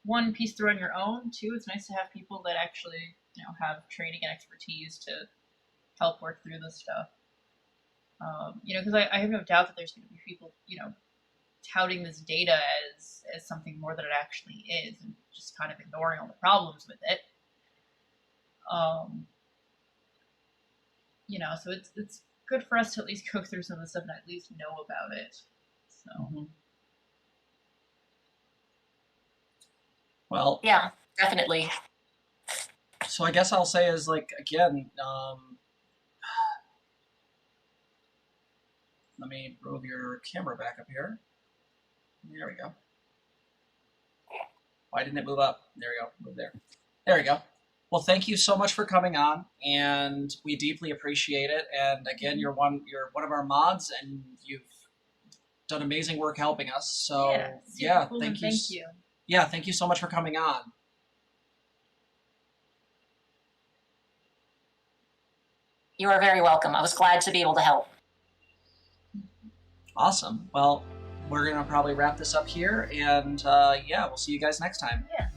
one, piece through on your own. Two, it's nice to have people that actually, have training and expertise to help work through this stuff. Because I have no doubt that there's going to be people, touting this data as something more than it actually is, and just kind of ignoring all the problems with it. So it's good for us to at least go through some of the stuff and at least know about it. So. Mm-hmm. Well, yeah, definitely. So I guess I'll say is again, let me move your camera back up here. There we go. Why didn't it move up? There we go. Move there. There we go. Well, thank you so much for coming on, and we deeply appreciate it. And again, you're one of our mods, and you've done amazing work helping us. So yeah, cool, thank you. Thank you. Yeah, thank you so much for coming on. You are very welcome. I was glad to be able to help. Awesome. Well, we're going to probably wrap this up here, and we'll see you guys next time. Yeah.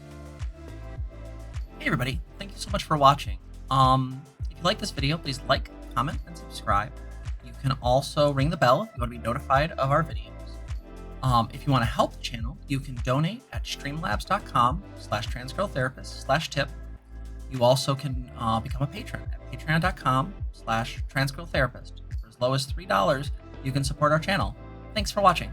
Hey everybody, thank you so much for watching. If you like this video, please like, comment, and subscribe. You can also ring the bell if you want to be notified of our videos. If you want to help the channel, you can donate at streamlabs.com/transgirltherapist/tip. You also can become a patron at patreon.com/transgirltherapist. For as low as $3, you can support our channel. Thanks for watching.